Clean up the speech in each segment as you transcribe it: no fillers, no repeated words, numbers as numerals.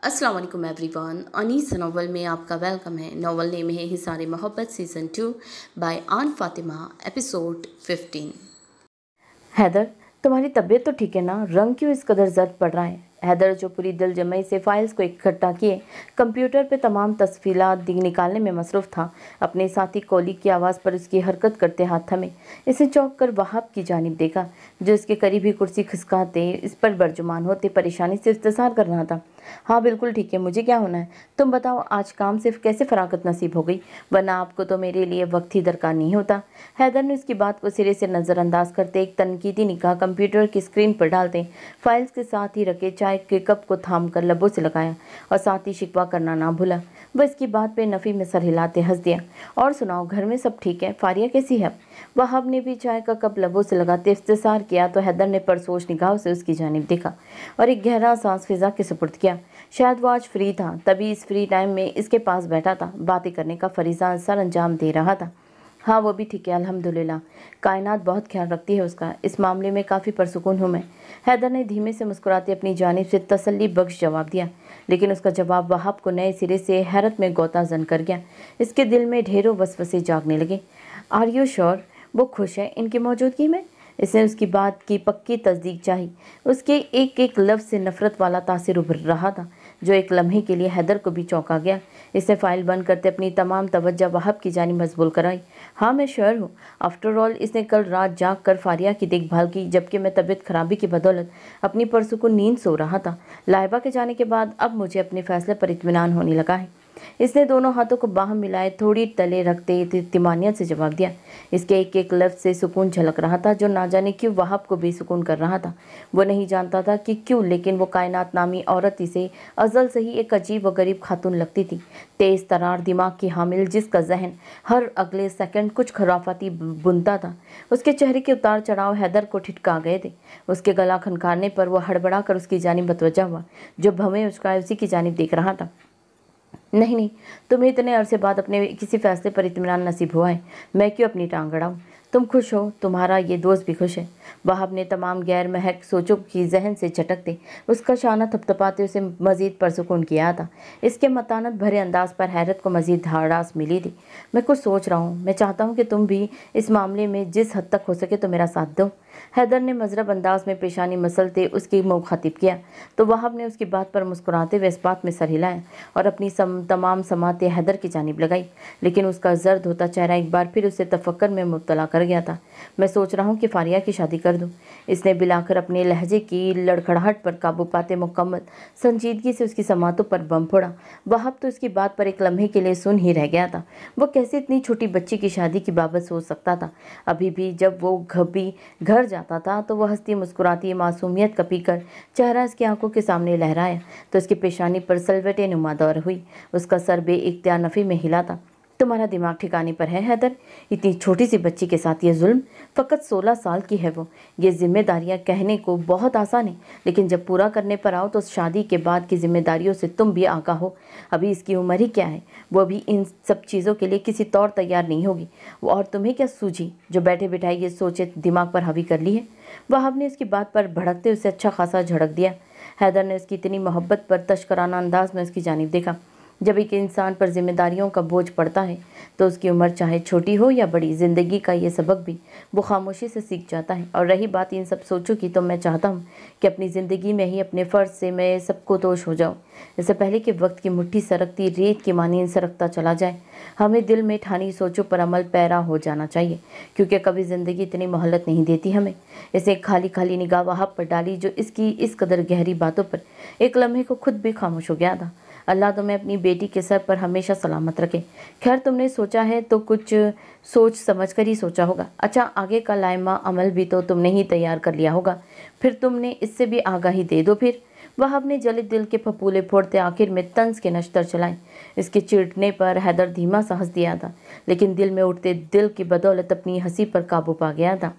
अस्सलाम वालेकुम everyone. Anees novel में आपका वेलकम है। नॉवल नेम है हिसारे मोहब्बत सीज़न 2 बाय आन फातिमा, एपिसोड 15। हैदर, तुम्हारी तबीयत तो ठीक है ना? रंग क्यों इस कदर जर्द पड़ रहा है? हैदर जो पूरी दिल जमाई से फाइल्स को इकट्ठा किए कंप्यूटर पे तमाम तस्वीरात निकालने में मसरूफ़ था, अपने साथी कोलीग की आवाज़ पर उसकी हरकत करते हाथ थमे। इसे चौंक कर वहाब की जानिब देखा, जो इसके करीब ही कुर्सी खिसकाते इस पर बर्जुमान होते परेशानी से इफ्तिसार कर रहा था। हाँ बिल्कुल ठीक है, मुझे क्या होना है? तुम बताओ, आज काम से कैसे फरागत नसीब हो गई? वरना आपको तो मेरे लिए वक्त ही दरकार नहीं होता। हैदर ने उसकी बात को सिरे से नज़रअंदाज करते एक तनकीदी निगाह कंप्यूटर की स्क्रीन पर डालते फाइल्स के साथ ही रखे चाय के कप को थाम कर लबों से लगाया और साथ ही शिकवा करना ना भूला। वह इसकी बात पे नफ़ी में सर हिलाते हंस दिया। और सुनाओ, घर में सब ठीक है? फारिया कैसी है? वहाब ने भी चाय का कप लबों से लगाते इफ्तिसार किया तो हैदर ने परसोश निगाहों से उसकी जानिब देखा और एक गहरा सांस फिजा के सुपुर्द किया। शायद वो आज फ्री था, तभी इस फ्री टाइम में इसके पास बैठा था, बातें करने का फरीज़ा सर अंजाम दे रहा था। हाँ वो भी ठीक है अल्हम्दुलिल्लाह, कायनात बहुत ख्याल रखती है उसका, इस मामले में काफ़ी परसुकून हूँ मैं। हैदर ने धीमे से मुस्कुराते अपनी जानिब से तसल्ली बख्श जवाब दिया, लेकिन उसका जवाब वहाब को नए सिरे से हैरत में गोता जन कर गया। इसके दिल में ढेरों वसवसे जागने लगे। आर यू श्योर वो खुश है इनकी मौजूदगी में? इसने उसकी बात की पक्की तस्दीक चाही। उसके एक एक लफ्ज़ से नफ़रत वाला तासिर उभर रहा था, जो एक लम्हे के लिए हैदर को भी चौंका गया। इसने फाइल बंद करते अपनी तमाम तवज्जो वहाब की जानिब मजबूल कराई। हाँ मैं श्योर हूँ। आफ्टर ऑल इसने कल रात जाग कर फारिया की देखभाल की, जबकि मैं तबीयत खराबी की बदौलत अपनी परसुकून नींद सो रहा था। लाइबा के जाने के बाद अब मुझे अपने फैसले पर इत्मीनान होने लगा है। इसने दोनों हाथों को बाहम मिलाए थोड़ी तले रखते इत्मीनानियत से जवाब दिया। इसके एक एक लफ्ज़ से सुकून झलक रहा था, जो ना जाने क्यों वहाब को बेसुकून कर रहा था। वो नहीं जानता था कि क्यों, लेकिन वो कायनात नामी औरत इसे अज़ल से ही एक अजीब व गरीब खातून लगती थी, तेज़ तरार दिमाग की हामिल, जिसका जहन हर अगले सेकंड कुछ खराफाती बुनता था। उसके चेहरे के उतार चढ़ाव हैदर को ठिठका गए थे। उसके गला खनखाने पर वो हड़बड़ा कर उसकी जानिब मतवज्जा हुआ, जो भवें उसका उसी की जानिब देख रहा था। नहीं नहीं, तुम्हें इतने अरसे बाद अपने किसी फैसले पर इत्मीनान नसीब हुआ है, मैं क्यों अपनी टांग अड़ाऊं? तुम खुश हो, तुम्हारा ये दोस्त भी खुश है। वहाब ने तमाम गैर महक सोचों की जहन से झटकते उसका शाना थपथपाते उसे मजीद परसुकून किया था। इसके मतानत भरे अंदाज पर हैरत को मजीद धाड़ास मिली थी। मैं कुछ सोच रहा हूँ, मैं चाहता हूँ कि तुम भी इस मामले में जिस हद तक हो सके तो मेरा साथ दो। हैदर ने मजरब अंदाज में पेशानी मसलते उसकी मुखातिब किया, तो वहाब ने उसकी बात पर मुस्कुराते हुए इस बात में सर हिलाया और अपनी तमाम समातें हैदर की जानिब लगाई, लेकिन उसका जर्द होता चेहरा एक बार फिर उसे तफक्कर में मुब्तला कर गया था। मैं सोच रहा हूँ कि फारिया की शादी कर दूँ। इसने बिलाकर अपने लहजे की लड़खड़ाहट पर काबू पाते मुकम्मल संजीदगी से उसकी समातों पर बम फोड़ा। वहाब तो उसकी बात पर एक लम्हे के लिए सुन ही रह गया था। वो कैसे इतनी छोटी बच्ची की शादी की बाबत सोच सकता था? अभी भी जब वो घर जाता था तो वह हंसती मुस्कुराती मासूमियत का पीकर चेहरा इसकी आंखों के सामने लहराया तो उसकी पेशानी पर सलवटे नुमा दौर हुई। उसका सर बेइख्तियार नफ़ी में हिला था। तुम्हारा दिमाग ठिकाने पर है हैदर? इतनी छोटी सी बच्ची के साथ ये जुल्म? फ़कत 16 साल की है वो। ये जिम्मेदारियां कहने को बहुत आसान है, लेकिन जब पूरा करने पर आओ तो शादी के बाद की जिम्मेदारियों से तुम भी आगाह हो। अभी इसकी उम्र ही क्या है? वो अभी इन सब चीज़ों के लिए किसी तौर तैयार नहीं होगी। और तुम्हें क्या सूझी जो बैठे बिठाई ये सोचे दिमाग पर हावी कर ली है? वहाब ने उसकी बात पर भड़कते उसे अच्छा खासा झड़क दिया। हैदर ने उसकी इतनी मोहब्बत पर तशकराना अंदाज में उसकी जानिब देखा। जब एक इंसान पर जिम्मेदारियों का बोझ पड़ता है तो उसकी उम्र चाहे छोटी हो या बड़ी, ज़िंदगी का ये सबक भी वो खामोशी से सीख जाता है। और रही बात इन सब सोचों की, तो मैं चाहता हूँ कि अपनी ज़िंदगी में ही अपने फ़र्ज से मैं सबको तोश हो जाऊँ, इससे पहले कि वक्त की मुट्ठी सरकती रेत की मानींद सरकता चला जाए। हमें दिल में ठानी सोचों पर अमल पैरा हो जाना चाहिए, क्योंकि कभी ज़िंदगी इतनी मोहलत नहीं देती हमें। इसे खाली खाली निगाह वहाब पर डाली, जो इसकी इस कदर गहरी बातों पर एक लम्हे को खुद भी खामोश हो गया था। अल्लाह तुम्हें अपनी बेटी के सर पर हमेशा सलामत रखे। खैर, तुमने सोचा है तो कुछ सोच समझ कर ही सोचा होगा। अच्छा, आगे का लाइमा अमल भी तो तुमने ही तैयार कर लिया होगा, फिर तुमने इससे भी आगाही दे दो फिर। वहाब ने जले दिल के फपूले फोड़ते आखिर में तंज के नश्तर चलाए। इसके चिढ़ने पर हैदर धीमा सा हंस दिया था, लेकिन दिल में उठते दिल की बदौलत अपनी हंसी पर काबू पा गया था।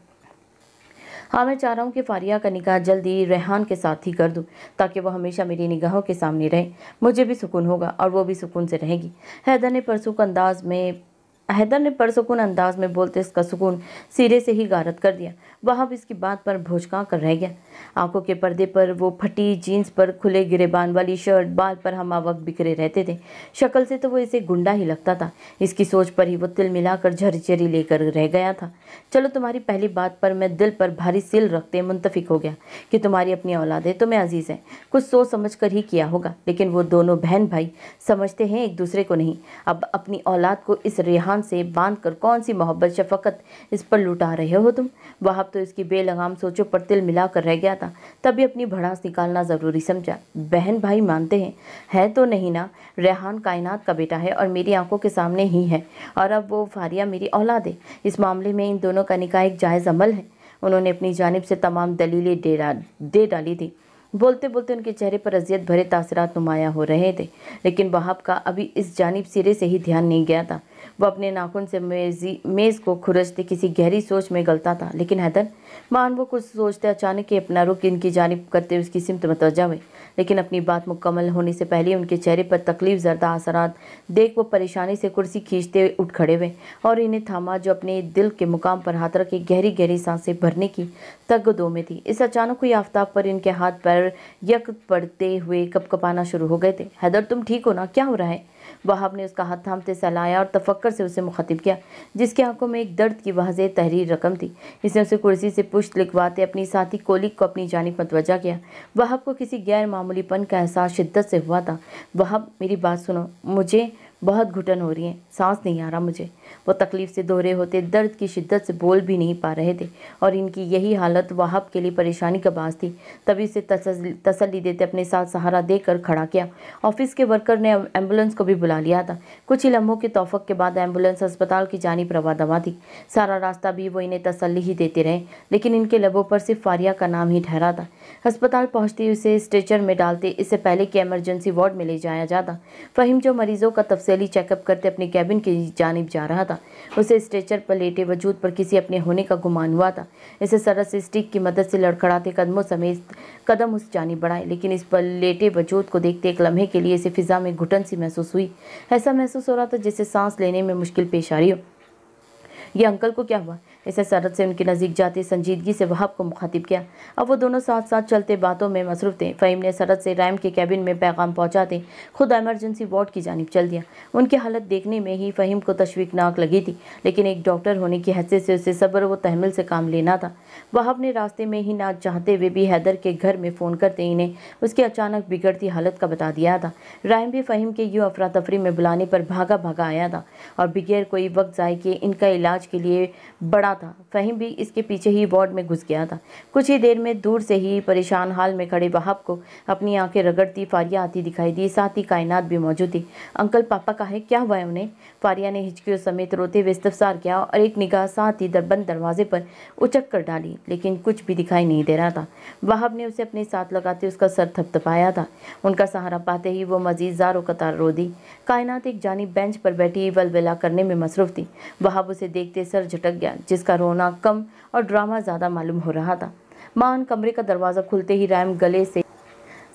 हाँ मैं चाह रहा हूँ कि फारिया का निकाह जल्दी रेहान के साथ ही कर दूँ, ताकि वो हमेशा मेरी निगाहों के सामने रहे। मुझे भी सुकून होगा और वो भी सुकून से रहेगी। हैदर ने परसुक अंदाज में हैदर ने परसुकून अंदाज में बोलते इसका सुकून सिरे से ही गारत कर दिया। वहाब इसकी बात पर भौचका कर रह गया। आंखों के पर्दे पर वो फटी जीन्स पर खुले गिरेबान वाली शर्ट, बाल पर हमावक्त बिखरे रहते थे। शक्ल से तो वो इसे गुंडा ही लगता था। इसकी सोच पर ही वो तिल मिलाकर झरझरी लेकर रह गया था। चलो, तुम्हारी पहली बात पर मैं दिल पर भारी सिल रखते मुंतफिक हो गया कि तुम्हारी अपनी औलाद है, तुम्हें अजीज़ है, कुछ सोच समझ कर ही किया होगा। लेकिन वो दोनों बहन भाई समझते हैं एक दूसरे को नहीं। अब अपनी औलाद को इस रेहान से बांध कर कौन सी मोहब्बत शफकत इस पर लुटा रहे हो तुम। वहाब तो इसकी बेलगाम सोचों पर तिल मिला कर रह गया था। तभी अपनी भड़ास निकालना ज़रूरी समझा। बहन भाई मानते हैं, है तो नहीं ना। रेहान कायनात का बेटा है और मेरी आंखों के सामने ही है, और अब वो फारिया मेरी औलाद है। इस मामले में इन दोनों का निकाह एक जायज़ अमल है। उन्होंने अपनी जानिब से तमाम दलीलें दे डाली थी। बोलते बोलते उनके चेहरे पर अजियत भरे तासरात नुमाया हो रहे थे, लेकिन वहाब का अभी इस जानिब सिरे से ही ध्यान नहीं गया था। वह अपने नाखून से मेज़ को खुरचते किसी गहरी सोच में गलता था। लेकिन हैदर, मान वो कुछ सोचते अचानक ही अपना रुख इनकी जानिब करते उसकी सिमत मतवज्जा हुए। लेकिन अपनी बात मुकम्मल होने से पहले उनके चेहरे पर तकलीफ ज़रदा असरात देख वो परेशानी से कुर्सी खींचते उठ खड़े हुए और इन्हें थामा, जो अपने दिल के मुकाम पर हाथ रखे गहरी गहरी सांसें भरने की तगदो में थी। इस अचानक हुई आफताब पर इनके हाथ पैर यक पड़ते हुए कपकपाना शुरू हो गए थे। हैदर, तुम ठीक हो ना? क्या हो रहा है? वहाब ने उसका हाथ थामते सहलाया और तफक्कर से उसे मुखातिब किया, जिसकी आंखों में एक दर्द की वाज़ेह तहरीर रकम थी। इसने उसे कुर्सी से पुश्त लिखवाते अपनी साथी कोलिक को अपनी जानिब मतवज्जा किया। वहाब को किसी गैर मामूलीपन का एहसास शिद्दत से हुआ था। वहाब, मेरी बात सुनो, मुझे बहुत घुटन हो रही है, सांस नहीं आ रहा मुझे। वो तकलीफ से दोहरे होते दर्द की शिद्दत से बोल भी नहीं पा रहे थे, और इनकी यही हालत वहाब के लिए परेशानी का बास थी। तभी उसे तसल्ली देते अपने साथ सहारा देकर खड़ा किया। ऑफिस के वर्कर ने एम्बुलेंस को भी बुला लिया था। कुछ ही लम्हों के तौफक के बाद एम्बुलेंस अस्पताल की जानिब रवा दवा थी। सारा रास्ता भी वो इन्हें तसल्ली ही देते रहे, लेकिन इनके लबों पर सिर्फ फारिया का नाम ही ठहरा था। अस्पताल पहुँचते ही उसे स्ट्रेचर में डालते इससे पहले कि इमरजेंसी वार्ड में ले जाया जाता, फ़हीम जो मरीजों का तफसीली चेकअप करते अपने कैबिन की जानिब जा रहा था। उसे स्ट्रेचर पर लेटे वजूद पर किसी अपने होने का गुमान हुआ था। इसे सरस से स्टिक की मदद से लड़खड़ाते कदमों समेत कदम उस जानिब बढ़ाए, लेकिन इस पर लेटे वजूद को देखते एक लम्हे के लिए इसे फिजा में घुटन सी महसूस हुई। ऐसा महसूस हो रहा था जैसे सांस लेने में मुश्किल पेश आ रही हो। ये अंकल को क्या हुआ? इसे सरत से उनके नज़दीक जाते संजीदगी से वहाब को मुखातिब किया। अब वो दोनों साथ साथ चलते बातों में मसरूफ़ थे। फ़हीम ने सरत से रैम के कैबिन में पैगाम पहुंचाते खुद इमरजेंसी वार्ड की जानिब चल दिया। उनकी हालत देखने में ही फ़हीम को तशवीकनाक लगी थी, लेकिन एक डॉक्टर होने की हैसियत से उसे सब्र व तहम्मुल से काम लेना था। वहाब ने रास्ते में ही ना चाहते हुए भी हैदर के घर में फ़ोन करते इन्हें उसकी अचानक बिगड़ती हालत का बता दिया था। रैम भी फ़हीम के यूँ अफरा तफरी में बुलाने पर भागा भागा आया था और बगैर कोई वक्त ज़ाय किए इनका इलाज के लिए बड़ा था। फ़हीम भी इसके पीछे ही वार्ड में घुस गया था। कुछ ही देर में दूर से ही परेशान हाल में खड़े वहाब को अपनी आंखें रगड़ती फारिया आती दिखाई दी। साथ ही कायनात भी मौजूद थी। अंकल, पापा का है, क्या हुआ है उन्हें? फारिया ने हिचकियों समेत रोते हुए इस्तफसार किया और एक निगाह साथ ही बंद दरवाजे पर उचक कर डाली, लेकिन कुछ भी दिखाई नहीं दे रहा था। वहाब ने उसे अपने साथ लगाते उसका सर थपथपाया था। उनका सहारा पाते ही वो मजीद ज़ारो कतार रो दी। कायनात एक जानिब बेंच पर बैठी वलवला करने में मसरूफ़ थी। वहाब उसे देखते सर झटक गया, जिसका रोना कम और ड्रामा ज़्यादा मालूम हो रहा था। मान कमरे का दरवाज़ा खुलते ही रैम गले से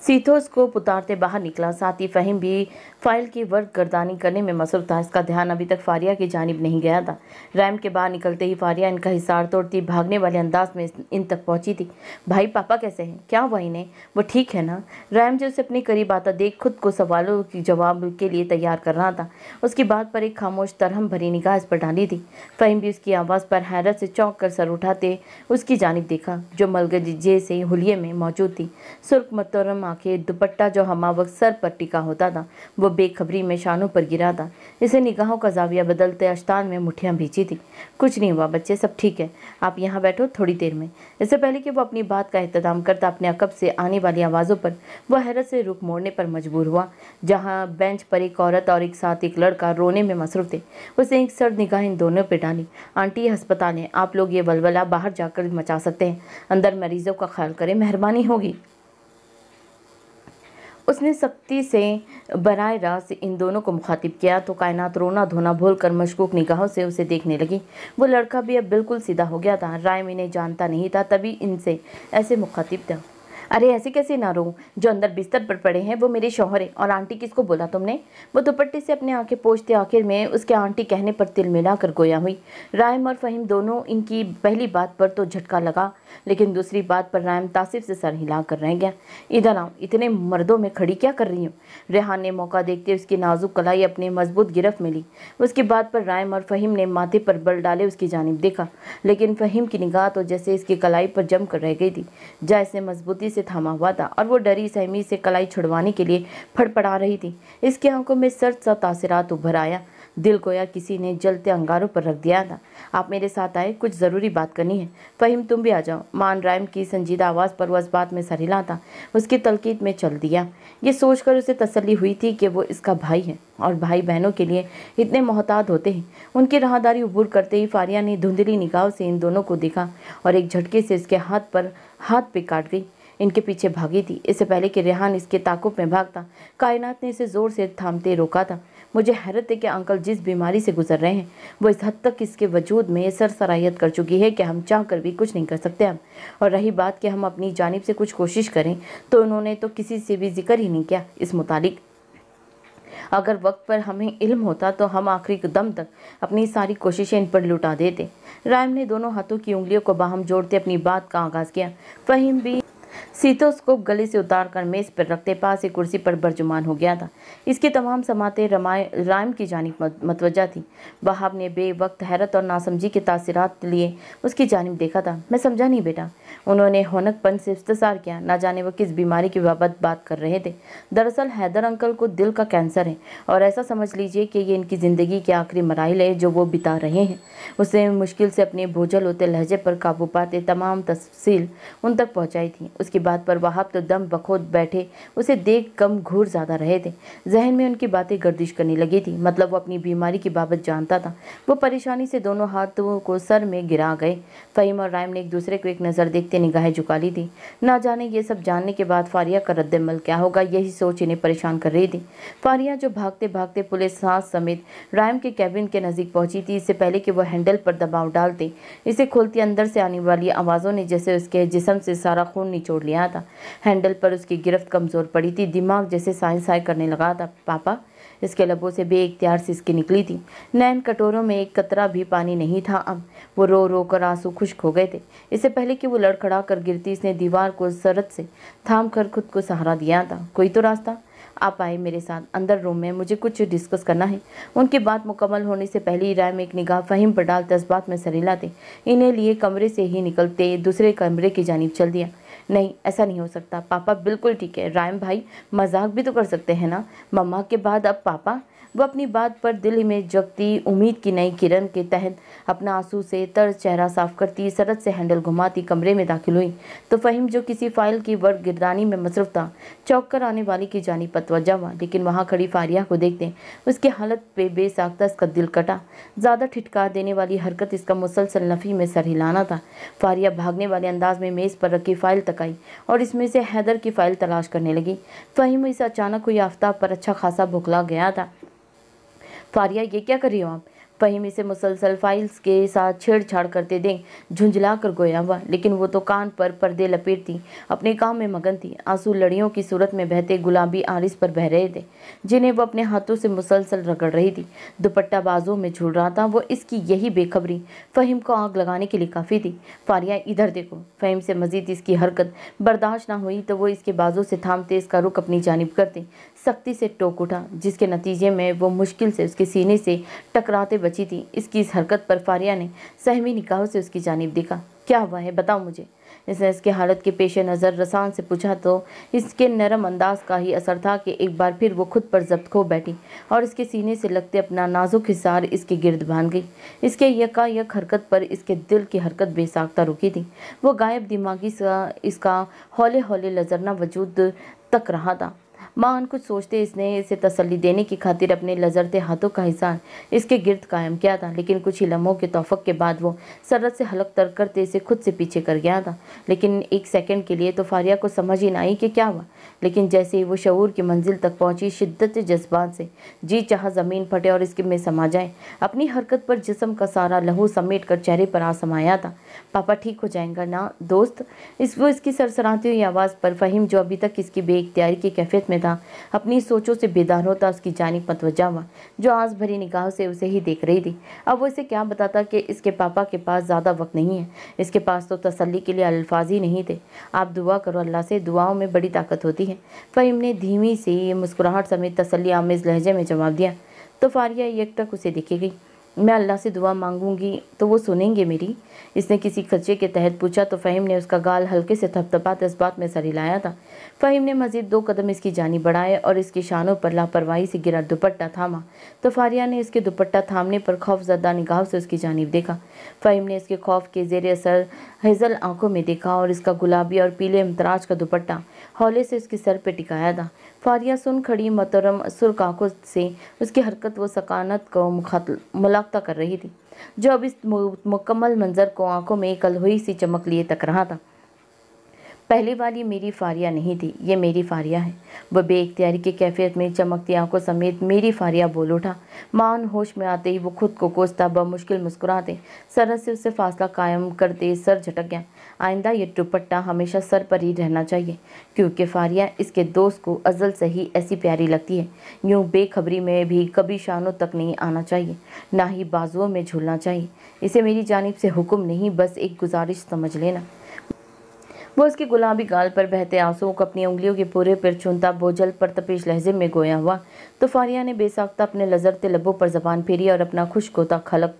सीथोस्कोप उतारते बाहर निकला। साथ ही फ़हीम भी फाइल की वर्क गर्दानी करने में मसरूफ़ था। इसका ध्यान अभी तक फारिया की जानिब नहीं गया था। रैम के बाहर निकलते ही फारिया इनका हिसार तोड़ती भागने वाले अंदाज में इन तक पहुंची थी। भाई, पापा कैसे हैं? क्या हुआ इन्हें? वो ठीक है ना? रैम जो उसे अपने करीब आता देख खुद को सवालों के जवाब के लिए तैयार कर रहा था, उसकी बात पर एक खामोश तरहम भरी निगाह इस पर डाली थी। फ़हीम भी उसकी आवाज़ पर हैरत से चौंक कर सर उठाते उसकी जानिब देखा, जो मलगजे से हुलिये में मौजूद थी। सुर्ख मतरम आंखें, दुपट्टा जो हमावक्त सर पर टिका होता था वो बेखबरी में शानों पर गिरा था। इसे निगाहों का जाविया बदलते अश्तान में मुठ्ठियां भींची थी। कुछ नहीं हुआ बच्चे, सब ठीक है, आप यहाँ बैठो थोड़ी देर में। इससे पहले कि वो अपनी बात का एहतमाम करता अपने अकब से आने वाली आवाज़ों पर वह हैरत से रुख मोड़ने पर मजबूर हुआ, जहाँ बेंच पर एक औरत और एक साथ एक लड़का रोने में मसरूफ़ थे। उसने एक सर्द निगाह इन दोनों पर डाली। आंटी, अस्पताल है, आप लोग ये वलवला बाहर जाकर मचा सकते हैं, अंदर मरीजों का ख्याल करें, मेहरबानी होगी। उसने सख्ती से बराह रास्त इन दोनों को मुखातिब किया तो कायनात रोना धोना भूल कर मशकूक निगाहों से उसे देखने लगी। वो लड़का भी अब बिल्कुल सीधा हो गया था। राय इन्हें जानता नहीं था, तभी इनसे ऐसे मुखातिब था। अरे ऐसे कैसे ना रो, जो अंदर बिस्तर पर पड़े हैं वो मेरे शौहर हैं। और आंटी किसको बोला तुमने? वो दुपट्टे से अपने आंखें पोंछते आखिर में उसके आंटी कहने पर तिल मिलाकर गोया हुई। रायम और फहीम दोनों इनकी पहली बात पर तो झटका लगा, लेकिन दूसरी बात पर रायम तासिफ से सर हिला कर रह गया। इधर आओ, इतने मर्दों में खड़ी क्या कर रही हूँ? रेहान ने मौका देखते उसकी नाजुक कलाई अपने मजबूत गिरफ्त में ली। उसकी बात पर रायम और फहीम ने माथे पर बल डाले उसकी जानिब देखा, लेकिन फहीम की निगाह तो जैसे इसकी कलाई पर जम कर रह गई थी। जा इसने मजबूती से थामा हुआ था और वो डरी सहमी से कलाई छुड़वाने के लिए फड़फड़ा रही थी। इसकी आंखों में सर्द सा तासरात उभर आया, दिल गोया किसी ने जलते अंगारों पर रख दिया था। आप मेरे साथ आए, कुछ ज़रूरी बात करनी है। फहीम तुम भी आ जाओ। मान रायम की संजीदा आवाज़ पर वो इस बात में सर हिला था, उसकी तलकीद में चल दिया। ये सोचकर उसे तसल्ली हुई थी कि वो इसका भाई है और भाई बहनों के लिए इतने मोहतात होते हैं। उनकी राहदारी उबूर करते ही फारिया ने धुंधली निगाह से इन दोनों को देखा और एक झटके से इसके हाथ पे काट गई। इनके पीछे भागी थी। इससे पहले कि रेहान इसके ताकुब में भागता, कायनात ने इसे जोर से थामते रोका था। मुझे हैरत है कि अंकल जिस बीमारी से गुजर रहे हैं वो इस हद तक इसके वजूद में सरसरायत कर चुकी है कि हम चाह कर भी कुछ नहीं कर सकते अब। और रही बात कि हम अपनी जानिब से कुछ कोशिश करें, तो उन्होंने तो किसी से भी जिक्र ही नहीं किया इस मुतालिक। अगर वक्त पर हमें इल्म होता तो हम आखिरी दम तक अपनी सारी कोशिशें इन पर लुटा देते। रायम ने दोनों हाथों की उंगलियों को बाहम जोड़ते अपनी बात का आगाज़ किया। फहीम भी सीतोस्कोप गले से उतार कर मेज पर रखते पास एक कुर्सी पर बरजुमान हो गया था। इसकी तमाम समातें रायम की जानिब मतवज्जा थी। वहाब ने बेवक्त हैरत और नासमझी के तासिरात लिए उसकी जानिब देखा था। मैं समझा नहीं बेटा। उन्होंने होनकपन से इफ्तिसार किया। ना जाने वो किस बीमारी की बाबत बात कर रहे थे। दरअसल हैदर अंकल को दिल का कैंसर है और ऐसा समझ लीजिए कि ये इनकी ज़िंदगी के आखिरी मराइल है जो वो बिता रहे हैं। उसे मुश्किल से अपने बोझल होते लहजे पर काबू पाते तमाम तफसील उन तक पहुँचाई थी। उसकी बात पर वहाब तो दम बखोद बैठे उसे देख कम घूर ज़्यादा रहे थे। जहन में उनकी बातें गर्दिश करने लगी थी। मतलब वो अपनी बीमारी की बाबत जानता था। वो परेशानी से दोनों हाथों को सर में गिरा गए। फहीम और रायम ने एक दूसरे को एक नज़र देखते निगाहें झुका ली थी। ना जाने ये सब जानने के बाद फारिया का रद्द-ए-अमल क्या होगा, यही सोच इन्हें परेशान कर रही थी। फारिया जो भागते भागते पुलिस सांस समेत रायम के कैबिन के नज़दीक पहुंची थी, इससे पहले कि वह हैंडल पर दबाव डालते इसे खोलती अंदर से आने वाली आवाज़ों ने जैसे उसके जिस्म से सारा खून निचोड़ लिया था। हैंडल पर उसकी गिरफ्त कमज़ोर पड़ी थी। दिमाग जैसे साए करने लगा था। पापा, इसके लबों से बेइख्तियार सिसकी निकली थी। नैन कटोरों में एक कतरा भी पानी नहीं था। अब वो रो रो कर आंसू खुश्क हो गए थे। इससे पहले कि वो लड़खड़ा कर गिरती, इसने दीवार को सरत से थाम कर खुद को सहारा दिया था। कोई तो रास्ता। आप आए मेरे साथ अंदर रूम में, मुझे कुछ डिस्कस करना है। उनकी बात मुकम्मल होने से पहले ही रायम एक निगाह फहीम पर डालते इस बात में सरीला थे। इन्हें लिए कमरे से ही निकलते दूसरे कमरे की जानिब चल दिया। नहीं, ऐसा नहीं हो सकता। पापा बिल्कुल ठीक है। रायम भाई, मजाक भी तो कर सकते हैं ना। मम्मा के बाद अब पापा। वो अपनी बात पर दिल में जगती उम्मीद की नई किरण के तहत अपना आंसू से तर्ज चेहरा साफ करती सरत से हैंडल घुमाती कमरे में दाखिल हुई तो फहीम, जो किसी फाइल की वर्क गिरदानी में मसरूफ था, चौंक कर आने वाली की जानिब पतवज्जा हुआ। लेकिन वहाँ खड़ी फारिया को देखते उसकी हालत पे बेसाख्ता इसका दिल कटा। ज़्यादा ठिठकार देने वाली हरकत इसका मुसलसल नफ़ी में सर हिलाना था। फारिया भागने वाले अंदाज में मेज़ पर रखी फाइल तकाई और इसमें से हैदर की फाइल तलाश करने लगी। फहीम इस अचानक हुई आफताब पर अच्छा खासा भुखला गया था। फारिया, ये क्या कर रही हो आप? फहीम इसे मुसलसल फाइल्स के साथ छेड़छाड़ करते देख झुंझला कर गोया हुआ, लेकिन वो तो कान पर पर्दे लपेटती अपने काम में मगन थी। आंसू लड़ियों की सूरत में बहते गुलाबी आरिस पर बह रहे थे, जिन्हें वो अपने हाथों से मुसलसल रगड़ रही थी। दुपट्टा बाजों में झूल रहा था। वो इसकी यही बेखबरी फहीम को आग लगाने के लिए काफ़ी थी। फारिया, इधर देखो। फहीम से मजीद इसकी हरकत बर्दाश्त ना हुई तो वो इसके बाजों से थामते इसका रुख अपनी जानिब करते सख्ती से टोक उठा, जिसके नतीजे में वो मुश्किल से उसके सीने से टकराते बची थी। इसकी इस हरकत पर फारिया ने सहमी निगाहों से उसकी जानिब देखा। क्या हुआ है, बताओ मुझे। इसने इसके हालत के पेश नज़र रसान से पूछा तो इसके नरम अंदाज का ही असर था कि एक बार फिर वो खुद पर जब्त खो बैठी और इसके सीने से लगते अपना नाजुक हिसार इसके गिर्द बांध गई। इसके यकायक हरकत पर इसके दिल की हरकत बेसाख्ता रुकी थी। वो गायब दिमागी सा इसका हौले हौले लजरना वजूद तक रहा था। मान कुछ सोचते इसने इसे तसल्ली देने की खातिर अपने लजरते हाथों का हिसार इसके गिर्द कायम किया था, लेकिन कुछ ही लम्हों के तौफक के बाद वो सरत से हलक तर करते इसे खुद से पीछे कर गया था। लेकिन एक सेकंड के लिए तो फारिया को समझ ही ना आई कि क्या हुआ, लेकिन जैसे ही वो शऊर की मंजिल तक पहुंची, शिद्दत जज्बात से जी चाह ज़मीन फटे और इसके में समा जाए। अपनी हरकत पर जिस्म का सारा लहू समेट कर चेहरे पर आ समाया था। पापा ठीक हो जाएगा ना दोस्त? वो इसकी सरसराती हुई आवाज़ पर फ़हीम, जो अभी तक इसकी बेइख्तियारी की कैफियत में था, अपनी सोचों से बेदार होता उसकी जानिब मतवज्जा हुआ, जो आस भरी निगाह से उसे ही देख रही थी। अब वो इसे क्या बताता कि इसके पापा के पास ज़्यादा वक्त नहीं है, इसके पास तो तसल्ली के लिए अल्फाज ही नहीं थे। आप दुआ करो अल्लाह से, दुआओं में बड़ी ताकत होती है, फ़हीम ने धीमी सी मुस्कुराहट समेत तसल्ली आमेज़ लहजे में जवाब दिया। तो फारिया एकटक उसे देखे गई। मैं अल्लाह से दुआ मांगूंगी तो वो सुनेंगे मेरी? इसने किसी खर्चे के तहत पूछा तो फ़हीम ने उसका गाल हल्के से थपथपाते इस बात में सर हिलाया था। फ़हीम ने मज़ीद 2 कदम इसकी जानी बढ़ाए और इसकी शानों पर लापरवाही से गिरा दुपट्टा थामा। तो फारिया ने इसके दुपट्टा थामने पर खौफजदा निगाह से उसकी जानिब देखा। फ़हीम ने इसके खौफ के ज़ेर असर हेज़ल आंखों में देखा और इसका गुलाबी और पीले इम्तराज का दुपट्टा हौले से उसके सर पर टिकाया था। फारिया सुन खड़ी मोहतरम सुर्ख आंखों से उसकी हरकत व सकानत को मुलाक़ता कर रही थी, जो अब इस मुकम्मल मंजर को आंखों में कल हुई सी चमक लिए तक रहा था। पहली वाली मेरी फारिया नहीं थी, ये मेरी फारिया है। वह बेइख्तियारी की कैफियत में चमकती आंखों समेत मेरी फारिया बोल उठा। मान होश में आते ही वो खुद को कोसता बमुश्किल मुस्कुराते सरहद से उससे फासला कायम करते सर झटक गया। आइंदा ये दुपट्टा हमेशा सर पर ही रहना चाहिए, क्योंकि फारिया इसके दोस्त को अज़ल से ही ऐसी प्यारी लगती है। यूँ बेखबरी में भी कभी शानों तक नहीं आना चाहिए, ना ही बाजुओं में झूलना चाहिए। इसे मेरी जानिब से हुक्म नहीं, बस एक गुजारिश समझ लेना। वो उसके गुलाबी गाल पर बहते आंसुओं को अपनी उंगलियों के पूरे पर चुनता बोझल पर तपेश लहजे में गोया हुआ। तो फारिया ने बेसाख्ता अपने लजरते लबों पर जबान फेरी और अपना खुश्क होता खलक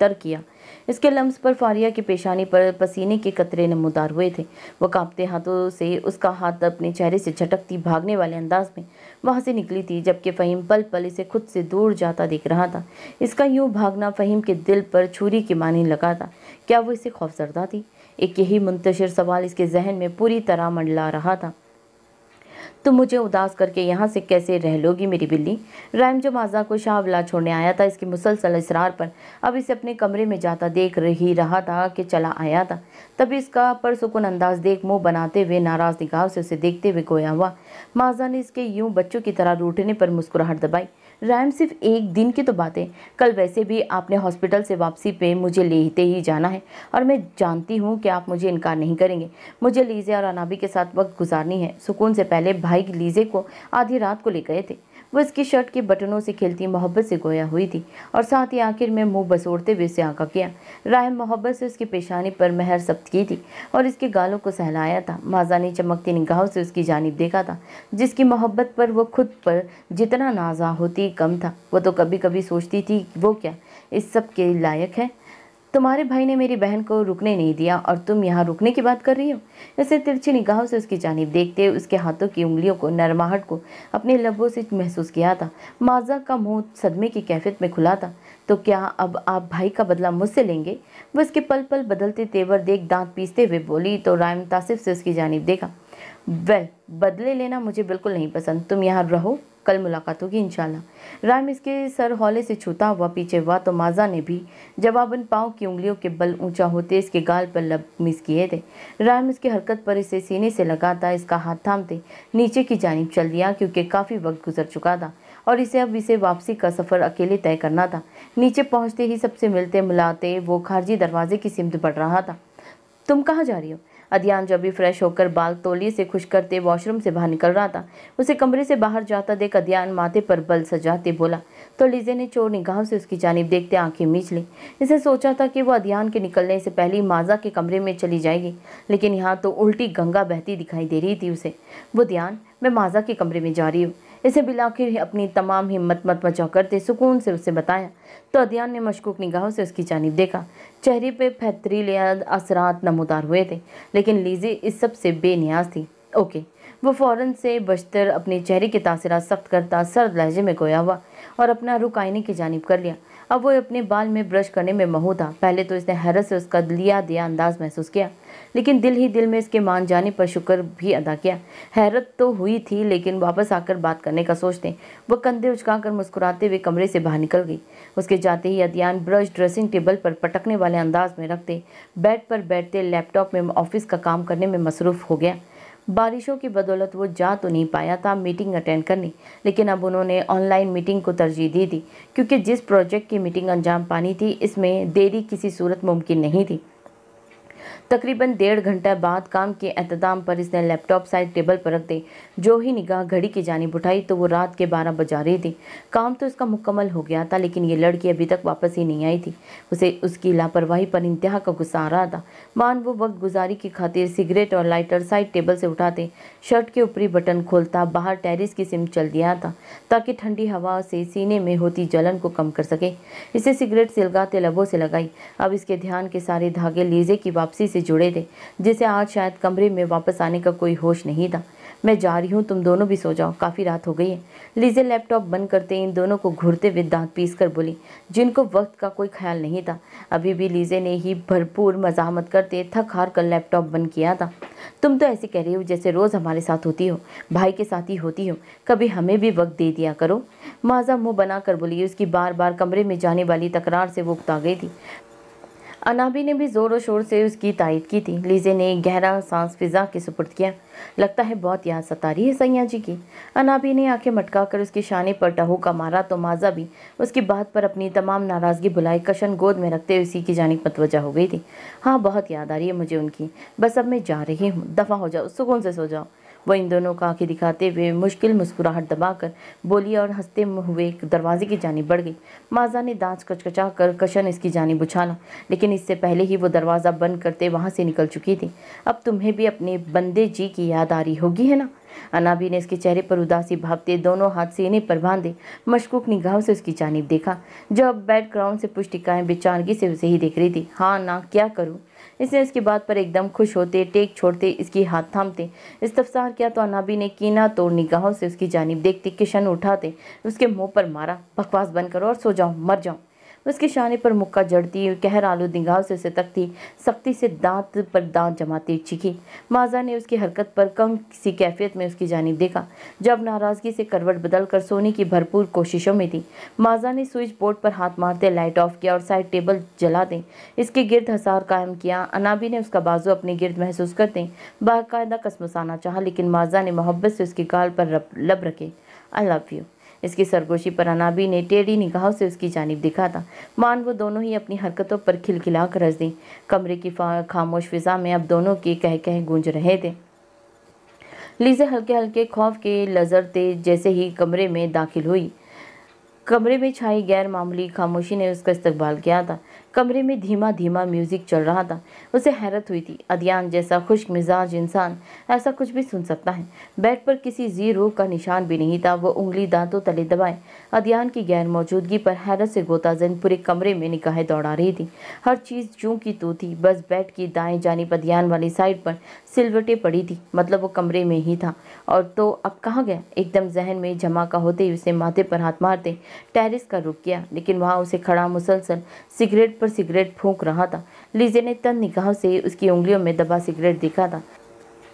तर किया। इसके लम्स पर फारिया की पेशानी पर पसीने के कतरे नमूदार हुए थे। वो कांपते हाथों से उसका हाथ अपने चेहरे से झटकती भागने वाले अंदाज में वहाँ से निकली थी, जबकि फ़हीम पल पल इसे खुद से दूर जाता दिख रहा था। इसका यूँ भागना फ़हीम के दिल पर छुरी की मानी लगा था। क्या वो इसे खौफजदा थी? एक यही मुंतशिर सवाल इसके जहन में पूरी तरह मंडला रहा था। तुम मुझे उदास करके यहाँ से कैसे रह लोगी मेरी बिल्ली? रैम जो माजा को शाहवला छोड़ने आया था, इसके मुसलसल इसरार पर अब इसे अपने कमरे में जाता देख ही रहा था कि चला आया था। तभी इसका परसुकून अंदाज देख मुंह बनाते हुए नाराज निगाह से उसे देखते हुए गोया हुआ। माजा ने इसके यूं बच्चों की तरह रूठने पर मुस्कुराहट दबाई। रैम, सिर्फ एक दिन की तो बात है, कल वैसे भी आपने हॉस्पिटल से वापसी पे मुझे लेते ही जाना है और मैं जानती हूँ कि आप मुझे इनकार नहीं करेंगे। मुझे लीजे और अनाबी के साथ वक्त गुजारनी है। सुकून से पहले भाई लीजे को आधी रात को ले गए थे। वो इसकी शर्ट के बटनों से खिलती मोहब्बत से गोया हुई थी और साथ ही आखिर में मुंह बसोड़ते हुए उसे आगा किया। राहम मोहब्बत से उसकी पेशानी पर महर सब्त की थी और इसके गालों को सहलाया था। माजा ने चमकती निगाहों से उसकी जानिब देखा था, जिसकी मोहब्बत पर वो खुद पर जितना नाजा होती कम था। वो तो कभी कभी सोचती थी वो क्या इस सब के लायक है। तुम्हारे भाई ने मेरी बहन को रुकने नहीं दिया और तुम यहाँ रुकने की बात कर रही हो। इसे तिरछी निगाहों से उसकी जानिब देखते उसके हाथों की उंगलियों को, नरमाहट को अपने लबों से महसूस किया था। माजा का मुंह सदमे की कैफियत में खुला था। तो क्या अब आप भाई का बदला मुझसे लेंगे? वो इसके पल पल बदलते तेवर देख दांत पीसते हुए बोली। तो रायम तासिफ से उसकी जानिब देखा। वेल, बदले लेना मुझे बिल्कुल नहीं पसंद। तुम यहाँ रहो, कल मुलाकात होगी इंशाल्लाह। राम इसके सर हौले से छूता हुआ पीछे हुआ तो माजा ने भी जवाबन पाँव की उंगलियों के बल ऊंचा होते इसके गाल पर लबमिस किए थे। राम इसकी हरकत पर इसे सीने से लगाता इसका हाथ थामते नीचे की जानिब चल दिया, क्योंकि काफ़ी वक्त गुजर चुका था और इसे वापसी का सफ़र अकेले तय करना था। नीचे पहुँचते ही सबसे मिलते मिलाते वो खारजी दरवाजे की सिमत बढ़ रहा था। तुम कहाँ जा रही हो? अदियान, जो अभी फ्रेश होकर बाल तौलिए से खुश करते वॉशरूम से बाहर निकल रहा था, उसे कमरे से बाहर जाता देख अदियान माथे पर बल सजाते बोला। तो लीजे ने चोर निगाहों से उसकी जानिब देखते आंखें मीच ली। इसे सोचा था कि वो अदियान के निकलने से पहले ही माजा के कमरे में चली जाएगी, लेकिन यहाँ तो उल्टी गंगा बहती दिखाई दे रही थी उसे। वो ध्यान, मैं माजा के कमरे में जा रही हूँ, इसे बिलाखिर अपनी तमाम हिम्मत मत मचा करते सुकून से उसे बताया। तो अदियान ने मशकूक निगाहों से उसकी जानिब देखा। चेहरे पे फैतरीले असरात नमूदार हुए थे, लेकिन लीजे इस सब से बेनियाज थी। ओके, वो फ़ौरन से बशतर अपने चेहरे के तासरात सख्त करता सर्द लहजे में गोया हुआ और अपना रुख आईने की जानिब कर लिया। अब वो अपने बाल में ब्रश करने में महू था। पहले तो इसने हैरत से उसका लिया दिया अंदाज महसूस किया, लेकिन दिल ही दिल में इसके मान जाने पर शुक्र भी अदा किया। हैरत तो हुई थी, लेकिन वापस आकर बात करने का सोचते वो कंधे उचकाकर मुस्कुराते हुए कमरे से बाहर निकल गई। उसके जाते ही अदयान ब्रश ड्रेसिंग टेबल पर पटकने वाले अंदाज में रखते बेड पर बैठते लैपटॉप में ऑफिस का काम करने में मसरूफ़ हो गया। बारिशों की बदौलत वो जा तो नहीं पाया था मीटिंग अटेंड करने, लेकिन अब उन्होंने ऑनलाइन मीटिंग को तरजीह दी थी, क्योंकि जिस प्रोजेक्ट की मीटिंग अंजाम पानी थी इसमें देरी किसी सूरत मुमकिन नहीं थी। तकरीबन 1.5 घंटा बाद काम के एहतमाम पर इसने लैपटॉप साइड टेबल पर रख दे जो ही निगाह घड़ी की जानिब उठाई तो वो रात के 12 बजा रही थी। काम तो इसका मुकम्मल हो गया था, लेकिन ये लड़की अभी तक वापस ही नहीं आई थी। उसे उसकी लापरवाही पर इंतहा का गुस्सा आ रहा था। मान वो वक्त गुजारी की खातिर सिगरेट और लाइटर साइड टेबल से उठाते, शर्ट के ऊपरी बटन खोलता, बाहर टेरिस की सिम चल दिया था ताकि ठंडी हवा से सीने में होती जलन को कम कर सके। इसे सिगरेट सिलगाते लबों से लगाई। अब इसके ध्यान के सारे धागे लीजे की वापसी से जुड़े थे, जिसे आज शायद कमरे में वापस आने का कोई होश नहीं था। मैं जा रही हूँ, तुम दोनों भी सो जाओ, काफ़ी रात हो गई है। लीजे लैपटॉप बंद करते इन दोनों को घूरते हुए दांत पीस कर बोली, जिनको वक्त का कोई ख्याल नहीं था। अभी भी लीजे ने ही भरपूर मजामत करते थक हार कर लैपटॉप बंद किया था। तुम तो ऐसे कह रही हो जैसे रोज़ हमारे साथ होती हो, भाई के साथ ही होती हो, कभी हमें भी वक्त दे दिया करो। माजा मुँह बना कर बोली। उसकी बार बार कमरे में जाने वाली तकरार से वो उकता गई थी। अनाबी ने भी ज़ोर शोर से उसकी तायद की थी। लीजे ने एक गहरा सांस फिजा के सुपुर्द किया। लगता है बहुत याद सता रही है सैया जी की। अनाबी ने आंखें मटकाकर उसके शाने पर टहूका मारा तो माजा भी उसकी बात पर अपनी तमाम नाराज़गी भुलाई कशन गोद में रखते हुए उसी की जानिब मतवजा हो गई थी। हाँ, बहुत याद आ रही है मुझे उनकी। बस अब मैं जा रही हूँ, दफ़ा हो जाओ, सुकून से सो जाओ। वह इन दोनों को आंखें दिखाते हुए मुश्किल मुस्कुराहट दबाकर बोली और हंसते हुए दरवाजे की जानिब बढ़ गई। माजा ने दांत कचकचा कर कशन इसकी जानिब उछाला, लेकिन इससे पहले ही वो दरवाज़ा बंद करते वहाँ से निकल चुकी थी। अब तुम्हें भी अपने बंदे जी की याद आ रही होगी, है ना? अनाबी ने इसके चेहरे पर उदासी भापते दोनों हाथ सीने पर बांधे मशकूक निगाहों से उसकी जानिब देखा, जो अब बैकग्राउंड से पुष्ट टिकाएं बेचारगी से उसे ही देख रही थी। हाँ ना, क्या करूँ? इसने उसकी बात पर एकदम खुश होते टेक छोड़ते इसकी हाथ थामते इस्तफसार किया तो अनाबी ने कीना तोड़ निगाहों से उसकी जानिब देखते किशन उठाते उसके मुंह पर मारा। बकवास बंद करो और सो जाओ, मर जाओ। उसके शाने पर मुक्का जड़ती कहर आलू निगाहों से उसे तकती सख्ती से दांत पर दांत जमाती चीखी। माजा ने उसकी हरकत पर कम सी कैफियत में उसकी जानिब देखा, जब नाराज़गी से करवट बदल कर सोने की भरपूर कोशिशों में थी। माजा ने स्विच बोर्ड पर हाथ मारते लाइट ऑफ किया और साइड टेबल जला दें इसके गिर्द हसार कायम किया। अनाबी ने उसका बाजू अपने गिर्द महसूस करते बाकायदा कसमसाना चाहा, लेकिन माजा ने मोहब्बत से उसकी गाल पर लब रखे। I love you. इसकी सरगोशी पर अनाबी ने टेढ़ी निगाहों से उसकी जानिब दिखा था। मान वो दोनों ही अपनी हरकतों पर खिलखिला कर हंस दी। कमरे की खामोश फिजा में अब दोनों के कह कह गूंज रहे थे। लीजे हल्के हल्के खौफ के लजरते जैसे ही कमरे में दाखिल हुई। कमरे में छाई गैर मामूली खामोशी ने उसका इस्तकबाल किया था। कमरे में धीमा धीमा म्यूजिक चल रहा था। उसे हैरत हुई थी, अदयान जैसा खुश्क मिजाज इंसान ऐसा कुछ भी सुन सकता है। बेड पर किसी जी रूह का निशान भी नहीं था। वो उंगली दांतों तले दबाए अदयान की गैर मौजूदगी पर हैरत से गोताजन पूरे कमरे में निगाहें दौड़ा रही थी। हर चीज़ जूं की तू थी। बस बेड की दाएं जानिब अदयान वाली साइड पर सिलवटें पड़ी थी, मतलब वो कमरे में ही था। और तो अब कहाँ गया? एकदम जहन में झमाका होते ही उसने माथे पर हाथ मारते टेरिस का रुख किया, लेकिन वहाँ उसे खड़ा मुसलसल सिगरेट पर सिगरेट फूंक रहा था। लीजे ने तन निगाहों से उसकी उंगलियों में दबा सिगरेट देखा था,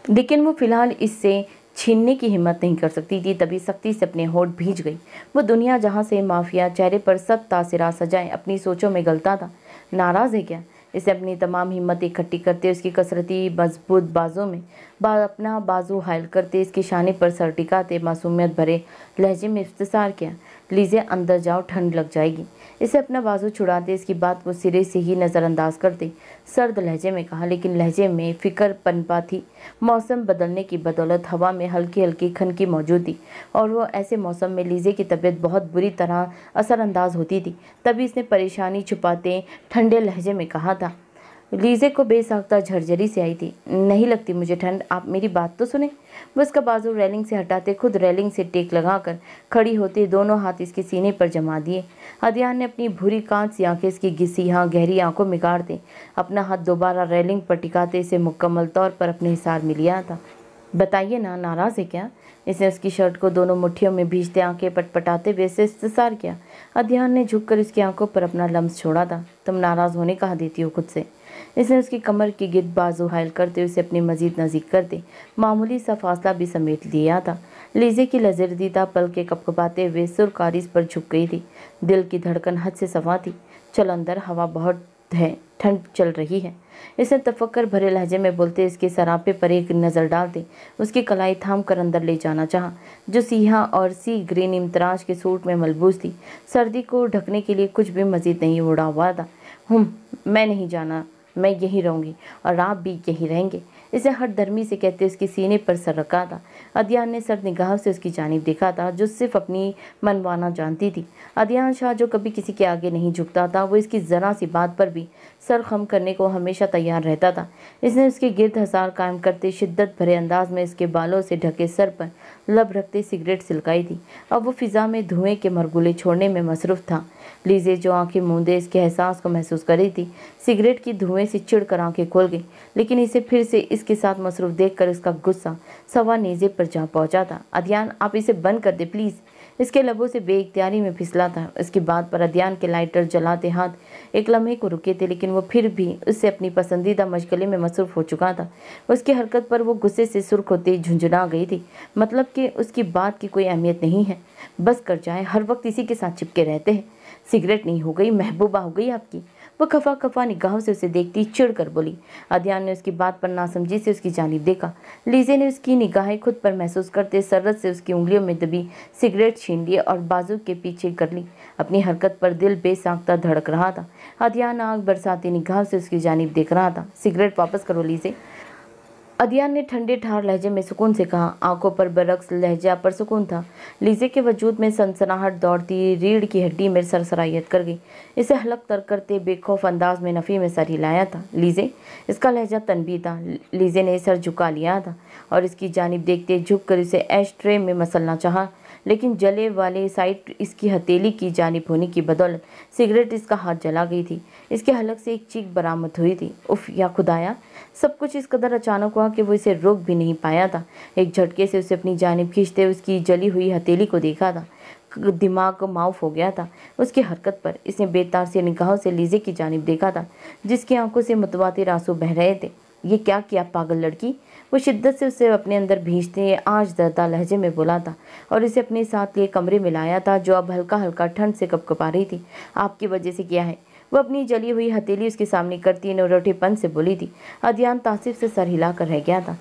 लेकिन वो फिलहाल इससे छीनने की हिम्मत नहीं कर सकती थी। तभी सख्ती से अपने होठ भींच गई। वो दुनिया जहाँ से माफिया चेहरे पर सख्त तासिरा सजाए अपनी सोचों में गलता था। नाराज़ है क्या? इसे अपनी तमाम हिम्मत इकट्ठी करते उसकी कसरती मजबूत बाजों में अपना बाजू हायल करते इसके शाने पर सर टिकाते मासूमियत भरे लहजे में इफ्तिसार किया। लीजे अंदर जाओ, ठंड लग जाएगी। इसे अपना बाजू छुड़ाते इसकी बात को सिरे से ही नज़रअंदाज करते सर्द लहजे में कहा, लेकिन लहजे में फ़िक्र पनपा थी। मौसम बदलने की बदौलत हवा में हल्की हल्की खनकी मौजूद थी और वो ऐसे मौसम में लीजे की तबीयत बहुत बुरी तरह असरअंदाज होती थी। तभी इसने परेशानी छुपाते ठंडे लहजे में कहा था। लीजे को बेसाख्ता झरझरी से आई थी। नहीं लगती मुझे ठंड, आप मेरी बात तो सुने। वो उसका बाजू रेलिंग से हटाते खुद रेलिंग से टेक लगाकर खड़ी होते दोनों हाथ इसके सीने पर जमा दिए। अदयान ने अपनी भूरी कांच सी आंखें इसकी घिसी गहरी आंखों में गाड़ते अपना हाथ दोबारा रेलिंग पर टिकाते इसे मुकम्मल तौर पर अपने हिसार में लिया था। बताइए ना, नाराज़ है क्या? इसने उसकी शर्ट को दोनों मुट्ठियों में भींचते आंखें पटपटाते हुए से इस्तफसार किया। अध्यान ने झुककर उसकी आंखों पर अपना लम्स छोड़ा था। तुम नाराज़ होने कहा देती हो खुद से। इसने उसकी कमर के गिर्द बाजू हायल करते हुए उसे अपनी मजीद नज़दीक करते मामूली सा फासला भी समेट लिया था। लीजे की लजरदीदा पल के कपकपाते हुए सुरकारीज पर झुक गई थी। दिल की धड़कन हद से सवा थी। चल अंदर, हवा बहुत है, ठंड चल रही है। इसने तफक्कर भरे लहजे में बोलते इसके सरापे पर एक नज़र डालते उसकी कलाई थाम कर अंदर ले जाना चाहा, जो सिया और सी ग्रीन इम्तराज के सूट में मलबूस थी। सर्दी को ढकने के लिए कुछ भी मजीद नहीं उड़ा हुआ था। मैं नहीं जाना, मैं यहीं रहूँगी और आप भी यहीं रहेंगे, इसे हठधर्मी से कहते उसके सीने पर सर रखा था। अदियान ने सर्द निगाह से उसकी जानिब देखा था, जो सिर्फ अपनी मनमाना जानती थी। अदियान शाह जो कभी किसी के आगे नहीं झुकता था, वो इसकी ज़रा सी बात पर भी सर खम करने को हमेशा तैयार रहता था। इसने उसके गिर्द हसार कायम करते शिद्दत भरे अंदाज में इसके बालों से ढके सर पर लब रखते सिगरेट सिलकाई थी। अब वो फिज़ा में धुएं के मरगुले छोड़ने में मसरूफ़ था। लीजे जो आंखें मूंदे इसके एहसास को महसूस कर रही थी, सिगरेट की धुएं से चिढ़कर आंखें खोल गई, लेकिन इसे फिर से इसके साथ मसरूफ़ देखकर उसका गुस्सा सवा नेज़े पर जा पहुंचा था। अदियान, आप इसे बंद कर दे प्लीज़। इसके लबों से बेइख्तियारी में फिसला था। इसकी बात पर अदियान के लाइटर जलाते हाथ एक लम्हे को रुके थे, लेकिन वो फिर भी उससे अपनी पसंदीदा मशगले में मसरूफ़ हो चुका था। उसकी हरकत पर वो गुस्से से सुर्ख होते झुंझुना गई थी। मतलब कि उसकी बात की कोई अहमियत नहीं है। बस कर जाए, हर वक्त इसी के साथ चिपके रहते हैं। सिगरेट नहीं हो गई, महबूबा हो गई आपकी। वो खफा खफा निगाहों से उसे देखती चिढ़ कर बोली। अदियान ने उसकी बात पर नासमझी से उसकी जानिब देखा। लीजे ने उसकी निगाहें खुद पर महसूस करते सरत से उसकी उंगलियों में दबी सिगरेट छीन ली और बाजू के पीछे कर ली। अपनी हरकत पर दिल बेसाख्ता धड़क रहा था। अदियान आग बरसाती निगाह से उसकी जानिब देख रहा था। सिगरेट वापस करो लीजे, अदियान ने ठंडे ठार लहजे में सुकून से कहा। आंखों पर बरक्स लहजा पर सुकून था। लीजे के वजूद में सनसनाहट दौड़ती रीढ़ की हड्डी में सरसरायत कर गई। इसे हलक तर करते बेखौफ अंदाज में नफ़ी में सर हिलाया था। लीजे, इसका लहजा तनबी था। लीजे ने सर झुका लिया था और इसकी जानिब देखते झुक कर इसे एश ट्रे में मसलना चाहा, लेकिन जले वाले साइड इसकी हथेली की जानिब होने की बदौलत सिगरेट इसका हाथ जला गई थी। इसके हलक से एक चीख बरामद हुई थी। उफ या खुदाया, सब कुछ इस कदर अचानक हुआ कि वो इसे रोक भी नहीं पाया था। एक झटके से उसे अपनी जानिब खींचते उसकी जली हुई हथेली को देखा था। दिमाग माउफ हो गया था उसकी हरकत पर। इसने बेतार से निगाहों से लीजे की जानिब देखा था, जिसकी आंखों से मुतवातिर आंसू बह रहे थे। ये क्या किया पागल लड़की, वो शिद्दत से उसे अपने अंदर भींचते आज दर्दा लहजे में बोला था और इसे अपने साथ लिए कमरे में लाया था, जो अब हल्का हल्का ठंड से कपकपा रही थी। आपकी वजह से किया है, वो अपनी जली हुई हथेली उसके सामने करती नौरठेपन से बोली थी। अदियान तासिफ से सर हिलाकर रह गया था।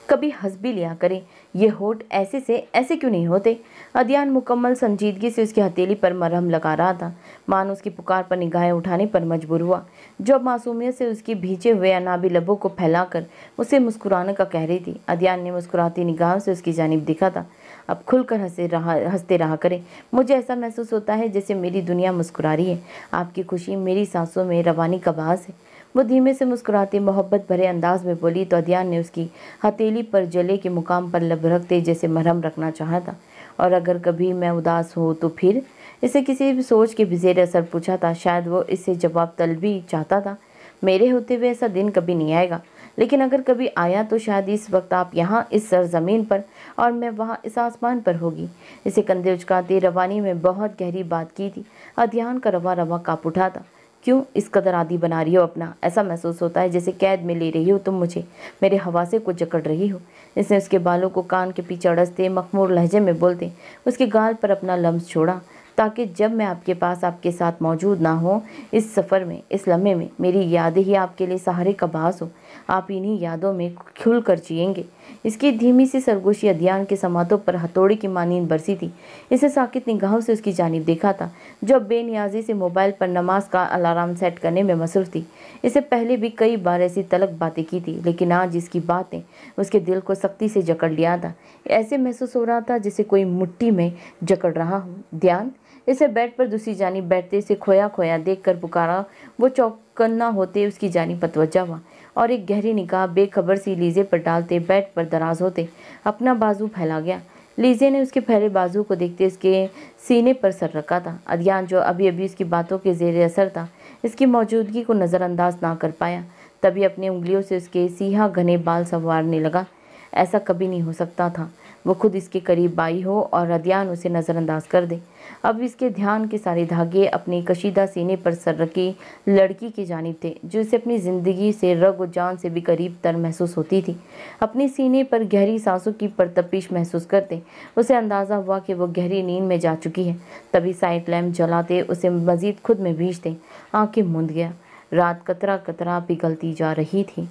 कभी हंस भी लिया करें, ये होठ ऐसे से ऐसे क्यों नहीं होते। अदियान मुकम्मल संजीदगी से उसकी हथेली पर मरहम लगा रहा था। मान उसकी पुकार पर निगाहें उठाने पर मजबूर हुआ, जो अब मासूमियत से उसकी भींचे हुए अनाबी लबों को फैलाकर उसे मुस्कुराने का कह रही थी। अदियान ने मुस्कुराती निगाहों से उसकी जानिब देखा था। अब खुलकर हंसते रहा करें, मुझे ऐसा महसूस होता है जैसे मेरी दुनिया मुस्कुरा रही है। आपकी खुशी मेरी सांसों में रवानी का बास है। वो धीमे से मुस्कुराते मोहब्बत भरे अंदाज में बोली तो अदियान ने उसकी हथेली पर जले के मुकाम पर लब रखते जैसे मरहम रखना चाहा था। और अगर कभी मैं उदास हो तो फिर, इसे किसी भी सोच के बिज़ेर असर पूछा था। शायद वो इससे जवाब तलबी चाहता था। मेरे होते हुए ऐसा दिन कभी नहीं आएगा, लेकिन अगर कभी आया तो शायद इस वक्त आप यहाँ इस सरजमीन पर और मैं वहाँ इस आसमान पर होगी। इसे कंधे उचकाते रवानी में बहुत गहरी बात की थी। अदियान का रवा रवा काँप उठा था। क्यों इस कदर आदी बना रही हो अपना, ऐसा महसूस होता है जैसे कैद में ले रही हो तुम मुझे, मेरे हवासे को जकड़ रही हो। इसने उसके बालों को कान के पीछे अड़सते मखमूर लहजे में बोलते उसके गाल पर अपना लम्स छोड़ा, ताकि जब मैं आपके पास आपके साथ मौजूद ना हो इस सफ़र में, इस लम्हे में, मेरी यादें ही आपके लिए सहारे का बास हो। आप इन्हीं यादों में खुल कर जिएंगे। इसकी धीमी सी सरगोशी अदियान के समातों पर हथौड़ी की मानींद बरसी थी। इसे साकित निगाहों से उसकी जानिब देखा था, जो अब बेनियाजी से मोबाइल पर नमाज का अलार्म सेट करने में मसरूफ़ थी। इसे पहले भी कई बार ऐसी तलक बातें की थी, लेकिन आज इसकी बातें उसके दिल को सख्ती से जकड़ लिया था। ऐसे महसूस हो रहा था जैसे कोई मुट्ठी में जकड़ रहा हो। ध्यान, इसे बेड पर दूसरी जानिब बैठते इसे खोया खोया देख कर पुकारा। वो चौकन्ना होते उसकी जानिब मतवज्जा हुआ और एक गहरी निगाह बेखबर सी लीजे पर डालते बेड पर दराज होते अपना बाजू फैला गया। लीजे ने उसके फैले बाजू को देखते इसके सीने पर सर रखा था। अदियान, जो अभी अभी उसकी बातों के ज़ेर असर था, इसकी मौजूदगी को नज़रअंदाज ना कर पाया। तभी अपनी उंगलियों से उसके सीहा घने बाल संवारने लगा। ऐसा कभी नहीं हो सकता था वो खुद इसके करीब आई हो और अदयान उसे नज़रअंदाज कर दे। अब इसके ध्यान के सारे धागे अपनी कशीदा सीने पर सर रखी लड़की की जानिब थे जो इसे अपनी ज़िंदगी से रग और जान से भी करीब तर महसूस होती थी। अपने सीने पर गहरी सांसों की परतपिश महसूस करते उसे अंदाज़ा हुआ कि वो गहरी नींद में जा चुकी है। तभी साइड लैम्प जलाते उसे मज़ीद खुद में भींचते आंखें मूंद गया। रात कतरा कतरा पिघलती जा रही थी।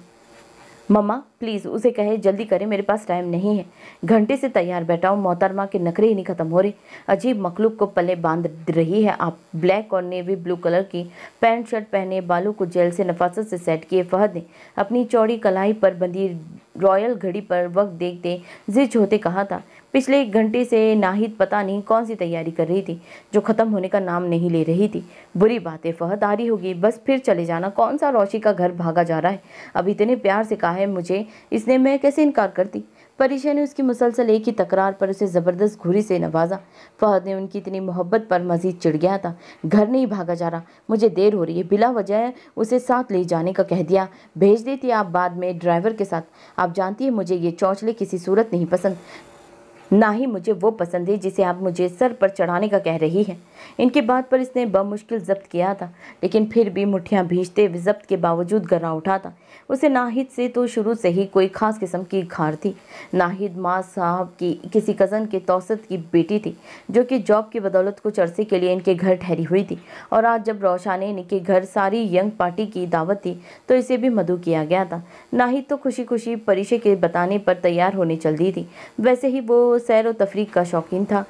मम्मा प्लीज़ उसे कहे जल्दी करें, मेरे पास टाइम नहीं है। घंटे से तैयार बैठा हूँ, मोहतरमा के नखरे ही नहीं ख़त्म हो रहे। अजीब मखलूक को पल्ले बांध रही है आप। ब्लैक और नेवी ब्लू कलर की पैंट शर्ट पहने, बालों को जेल से नफासत से सेट किए फहद ने अपनी चौड़ी कलाई पर बंधी रॉयल घड़ी पर वक्त देखते जिद होते कहा था। पिछले 1 घंटे से नाहिद पता नहीं कौन सी तैयारी कर रही थी जो ख़त्म होने का नाम नहीं ले रही थी। बुरी बात है फहद, आ रही होगी, बस फिर चले जाना। कौन सा रोशी का घर भागा जा रहा है? अब इतने प्यार से कहा है मुझे इसने, मैं कैसे इनकार करती। परीशा ने उसकी मुसलसल एक ही तकरार पर उसे ज़बरदस्त घूरी से नवाजा। फहद ने उनकी इतनी मोहब्बत पर मज़ीद चिढ़ गया था। घर नहीं भागा जा रहा, मुझे देर हो रही है। बिला वजह उसे साथ ले जाने का कह दिया, भेज देती आप बाद में ड्राइवर के साथ। आप जानती है मुझे ये चौंचले किसी सूरत नहीं पसंद, ना ही मुझे वो पसंद है जिसे आप मुझे सर पर चढ़ाने का कह रही हैं। इनकी बात पर इसने बमुश्किल जब्त किया था, लेकिन फिर भी मुठ्ठियां भींचते जब्त के बावजूद गर्रा उठा था। उसे नाहिद से तो शुरू से ही कोई ख़ास किस्म की खार थी। नाहिद माँ साहब की किसी कज़न के तौसत की बेटी थी जो कि जॉब की बदौलत कुछ अरसे के लिए इनके घर ठहरी हुई थी, और आज जब रोशाने इनके घर सारी यंग पार्टी की दावत थी तो इसे भी मदऊ किया गया था। नाहिद तो खुशी खुशी परीशा के बताने पर तैयार होने चल दी थी। वैसे ही वो सैर व तफरीक का शौकीन था।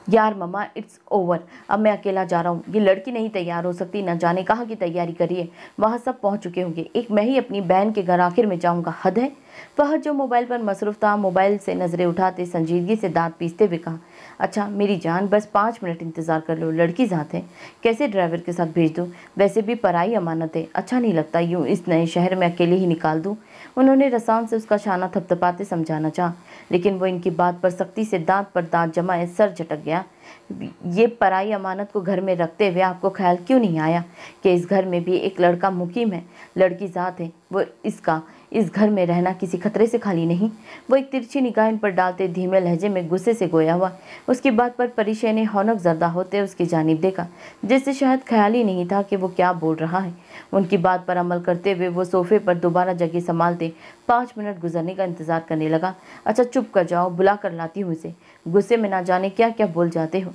यार मम्मा इट्स ओवर, अब मैं अकेला जा रहा हूँ। ये लड़की नहीं तैयार हो सकती, न जाने कहाँ की तैयारी करिए। वहाँ सब पहुँच चुके होंगे, एक मैं ही अपनी बहन के घर आखिर में जाऊँगा, हद है। फहद जो मोबाइल पर मसरूफ़ था मोबाइल से नज़रें उठाते संजीदगी से दांत पीसते हुए कहा, अच्छा मेरी जान बस 5 मिनट इंतज़ार कर लो, लड़की ज़ात है, कैसे ड्राइवर के साथ भेज दूँ? वैसे भी पराई अमानत है, अच्छा नहीं लगता यूँ इस नए शहर में अकेले ही निकाल दूँ। उन्होंने रसान से उसका शाना थपथपाते समझाना चाहा, लेकिन वो इनकी बात पर सख्ती से दांत पर दांत जमाए सर झटक गया। ये पराई अमानत को घर में रखते हुए आपको ख्याल क्यों नहीं आया कि इस घर में भी एक लड़का मुकीम है, लड़की ज़ात है, वो इसका इस घर में रहना किसी खतरे से खाली नहीं। वो एक तिरछी निगाह इन पर डालते धीमे लहजे में गुस्से से गोया हुआ। उसकी बात पर परीशा ने हौनक ज़रदा होते उसकी जानिब देखा, जिससे शायद ख्याल ही नहीं था कि वो क्या बोल रहा है। उनकी बात पर अमल करते हुए वो सोफे पर दोबारा जगह संभालते 5 मिनट गुजरने का इंतज़ार करने लगा। अच्छा चुप कर जाओ, बुला कर लाती हूँ इसे, गुस्से में ना जाने क्या क्या बोल जाते हो।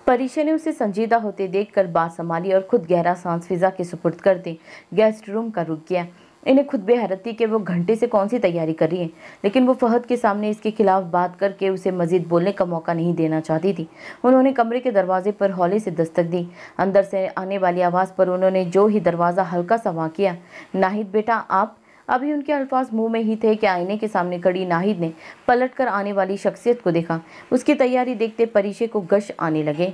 परीशा ने उसे संजीदा होते देखकर बात संभाली और खुद गहरा सांस फिजा के सुपुर्द करते गेस्ट रूम का रुख किया। इन्हें खुद बेहरत थी कि वो घंटे से कौन सी तैयारी कर रही है, लेकिन वो फहद के सामने इसके खिलाफ बात करके उसे मजीद बोलने का मौका नहीं देना चाहती थी। उन्होंने कमरे के दरवाजे पर हौले से दस्तक दी। अंदर से आने वाली आवाज़ पर उन्होंने जो ही दरवाज़ा हल्का सा वाँ किया, नाहिद बेटा आप। अभी उनके अल्फाज मुंह में ही थे कि आईने के सामने खड़ी नाहिद ने पलट कर आने वाली शख्सियत को देखा। उसकी तैयारी देखते परीशा को गश आने लगे।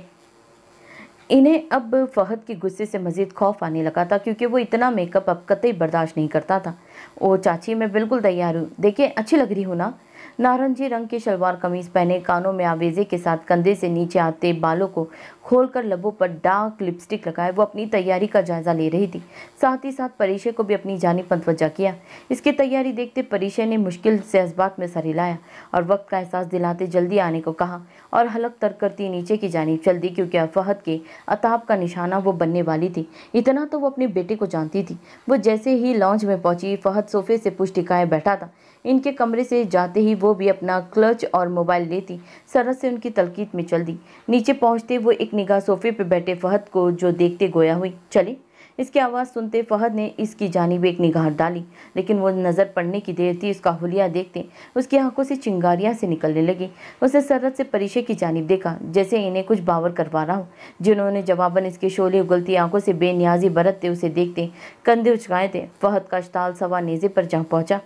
इन्हें अब फहद के गुस्से से मज़ीद खौफ आने लगा था, क्योंकि वो इतना मेकअप अब कतई बर्दाश्त नहीं करता था। ओ चाची मैं बिल्कुल तैयार हूँ, देखिए अच्छी लग रही हूँ ना। नारंगी रंग के शलवार कमीज़ पहने, कानों में आवेज़े के साथ कंधे से नीचे आते बालों को खोलकर लबों पर डार्क लिपस्टिक लगाए वो अपनी तैयारी का जायज़ा ले रही थी। साथ ही साथ परीशा को भी अपनी जानिब मतवज्जा किया। इसकी तैयारी देखते परीशा ने मुश्किल से जज्बात में सर हिलाया और वक्त का एहसास दिलाते जल्दी आने को कहा और हलक तर करती नीचे की जानिब चल दी, क्योंकि फहद के अताब का निशाना वो बनने वाली थी। इतना तो वो अपने बेटे को जानती थी। वो जैसे ही लॉन्च में पहुंची, फहद सोफे से पुश टिकाए बैठा था। इनके कमरे से जाते ही वो भी अपना क्लच और मोबाइल लेती सरहद से उनकी तलकीत में चल दी। नीचे पहुंचते वो एक निगाह सोफे पर बैठे फहद को जो देखते गोया हुई, चले। इसकी आवाज़ सुनते फहद ने इसकी जानिब एक निगाह डाली, लेकिन वो नज़र पड़ने की देर थी। उसका हुलिया देखते उसकी आंखों से चिंगारियां से निकलने लगी। उसे सरहद से परीशा की जानिब देखा, जैसे इन्हें कुछ बावर करवा रहा हो। जिन्होंने जवाबन इसके शोले उगलती आंखों से बेनियाजी बरतते उसे देखते कंधे उचकाए थे। फहद का अश्ताल सवा नेज़े पर जा पहुंचा।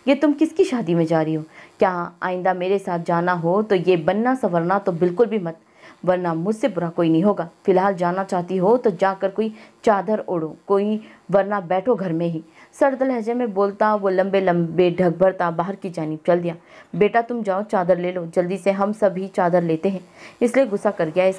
ये तुम किसकी शादी में जा रही हो? क्या आइंदा मेरे साथ जाना हो तो ये बनना संवरना तो बिल्कुल भी मत, वरना मुझसे बुरा कोई नहीं होगा। फिलहाल जाना चाहती हो तो जाकर कोई चादर ओढ़ो कोई, वरना बैठो घर में ही। सर्द लहजे में बोलता वो लंबे लंबे ढक भरता बाहर की जानिब चल दिया। बेटा तुम जाओ चादर ले लो जल्दी से, हम सभी चादर लेते हैं। इसलिए गुस्सा कर गया।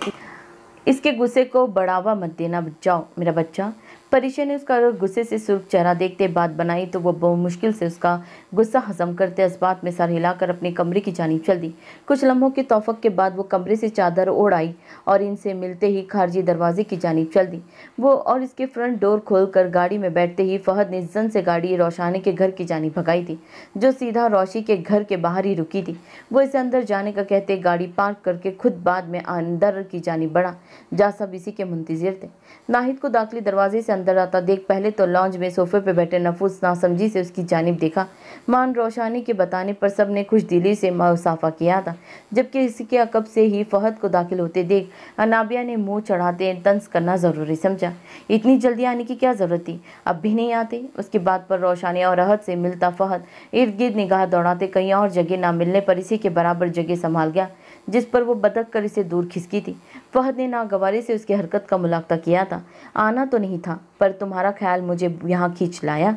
इसके गुस्से को बढ़ावा मत देना, जाओ मेरा बच्चा। परिचय ने उसका गुस्से से सुर्ख चेहरा देखते बात बनाई तो वो बहुत मुश्किल से उसका गुस्सा हजम करते इस्बात में सर हिलाकर अपने कमरे की जानिब चल दी। कुछ लम्हों के तौफक के बाद वो कमरे से चादर ओढ़ आई और इनसे मिलते ही खारजी दरवाजे की जानिब चल दी। वो और इसके फ्रंट डोर खोलकर गाड़ी में बैठते ही फहद ने जन से गाड़ी रोशानी के घर की जानिब भगाई थी, जो सीधा रोशी के घर के बाहर ही रुकी थी। वो इसे अंदर जाने का कहते गाड़ी पार्क करके खुद बाद में अंदर की जानिब बढ़ा, जा सब इसी के मुंतजिर थे। नाहिद को दाखिली दरवाजे से अंदर आता देख पहले तो लॉन्ज में सोफे पे बैठे नफूस नासमझी से उसकी जानिब देखा। मान रोशानी के बताने पर सब ने खुश दिली से मुसाफा किया था, जबकि इसके अकब से ही फहद को दाखिल होते देख अनाबिया ने मुंह चढ़ाते तंज करना ज़रूरी समझा। इतनी जल्दी आने की क्या ज़रूरत थी, अब भी नहीं आते। उसकी बात पर रोशानी और अहद से मिलता फहद इर्द गिर्द निगाह दौड़ाते कहीं और जगह ना मिलने पर इसी के बराबर जगह संभाल गया जिस पर वो बदक कर इसे दूर खिसकी थी। फहद ने नागवारी से उसकी हरकत का मुलाहजा किया था। आना तो नहीं था पर तुम्हारा ख्याल मुझे यहाँ खींच लाया,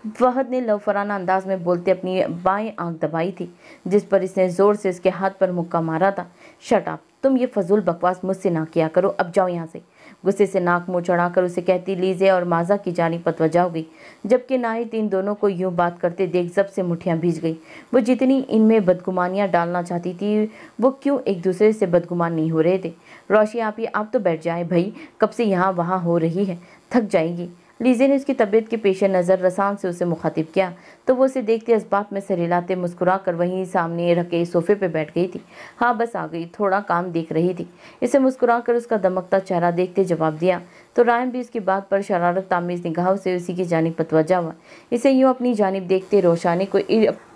फहद ने लवफराना अंदाज में बोलते अपनी बाएं आंख दबाई थी, जिस पर इसने जोर से उसके हाथ पर मुक्का मारा था। शट अप, तुम ये फजूल बकवास मुझसे ना किया करो, अब जाओ यहाँ से। गुस्से से नाक मुंह चढ़ाकर उसे कहती लीजे और माजा की जानिब पतवजा हो गई, जबकि नाहिद इन दोनों को यूं बात करते देख जब से मुठियां भीज गई। वो जितनी इनमें बदगुमानियां डालना चाहती थी वो क्यों एक दूसरे से बदगुमान नहीं हो रहे थे। रोशी आप तो बैठ जाए भाई, कब से यहाँ वहाँ हो रही है, थक जाएगी। लीजे ने उसकी तबीयत के पेश नज़र रसान से उसे मुखातिब किया तो वो उसे देखते इस्बात में सर हिलाते मुस्कुरा कर वहीं सामने रखे सोफे पे बैठ गई थी। हाँ बस आ गई, थोड़ा काम देख रही थी। इसे मुस्कुरा कर उसका दमकता चेहरा देखते जवाब दिया तो रायम भी इसकी बात पर शरारत तामीज़ निगाहों से उसी की जानिब पतवजा हुआ। इसे यूँ अपनी जानिब देखते रोशानी को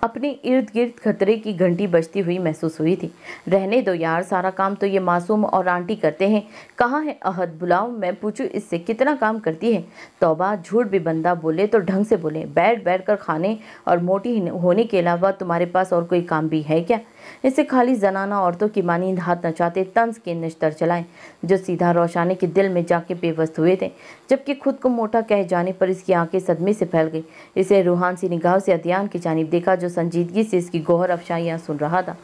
अपने इर्द गिर्द खतरे की घंटी बजती हुई महसूस हुई थी। रहने दो यार, सारा काम तो ये मासूम और आंटी करते हैं। कहाँ है अहद, बुलाओ, मैं पूछूं इससे कितना काम करती है। तौबा, झूठ भी बंदा बोले तो ढंग से बोले। बैठ बैठ कर खाने और मोटी होने के अलावा तुम्हारे पास और कोई काम भी है क्या? इसे खाली जनाना औरतों की मानी हाथ नचाते तंज के निश्तर चलाएं, जो सीधा रोशानी के दिल में जाके बेबस हुए थे, जबकि खुद को मोटा कह जाने पर इसकी आंखें सदमे से फैल गई। इसे रूहान सी निगाहों से अदियान की जानिब देखा, जो संजीदगी से इसकी गोहर अफशाइयाँ सुन रहा था।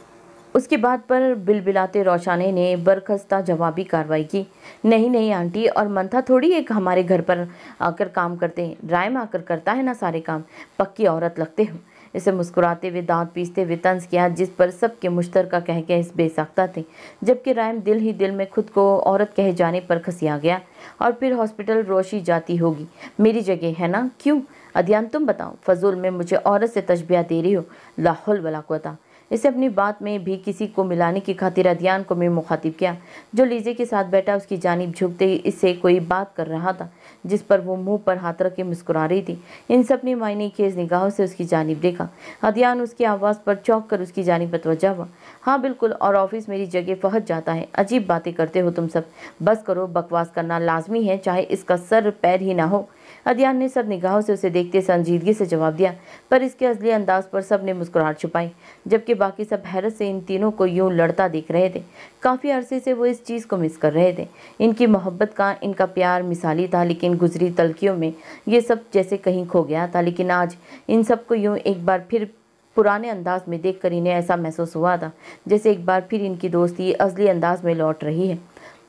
उसकी बात पर बिलबिलाते रोशानी ने बरखस्ता जवाबी कार्रवाई की। नहीं नहीं आंटी, और मंथा थोड़ी एक हमारे घर पर आकर काम करते हैं, रायम आकर करता है ना सारे काम, पक्की औरत लगते हो। इसे मुस्कुराते हुए दांत पीसते हुए तंज किया, जिस पर सबके मुश्तरका कह के इस बेसाख्ता थे, जबकि रायम दिल ही दिल में खुद को औरत कहे जाने पर खसिया गया। और फिर हॉस्पिटल रोशी जाती होगी, मेरी जगह है ना, क्यों? अदियान तुम बताओ, फजूल में मुझे औरत से तशबिया दे रही हो, ला हौल वला कुव्वता। इसे अपनी बात में भी किसी को मिलाने की खातिर अदियान को मैं मुखातिब किया, जो लीजे के साथ बैठा उसकी जानिब झुकते ही इससे कोई बात कर रहा था, जिस पर वो मुंह पर हाथ रख के मुस्कुरा रही थी। इन सब ने मायने खेज निगाहों से उसकी जानिब देखा। अदियान उसकी आवाज़ पर चौंक कर उसकी जानिब पतवजा हुआ। हाँ बिल्कुल, और ऑफिस मेरी जगह फहद जाता है। अजीब बातें करते हो तुम सब, बस करो, बकवास करना लाजमी है, चाहे इसका सर पैर ही ना हो। अदियान ने सब निगाहों से उसे देखते संजीदगी से जवाब दिया, पर इसके अजली अंदाज पर सब ने मुस्कुराहट छुपाई, जबकि बाकी सब हैरत से इन तीनों को यूं लड़ता देख रहे थे। काफ़ी अरसे से वो इस चीज़ को मिस कर रहे थे। इनकी मोहब्बत का, इनका प्यार मिसाली था, लेकिन गुजरी तलखियों में ये सब जैसे कहीं खो गया था। लेकिन आज इन सबको यूं एक बार फिर पुराने अंदाज में देखकर इन्हें ऐसा महसूस हुआ था जैसे एक बार फिर इनकी दोस्ती असली अंदाज में लौट रही है।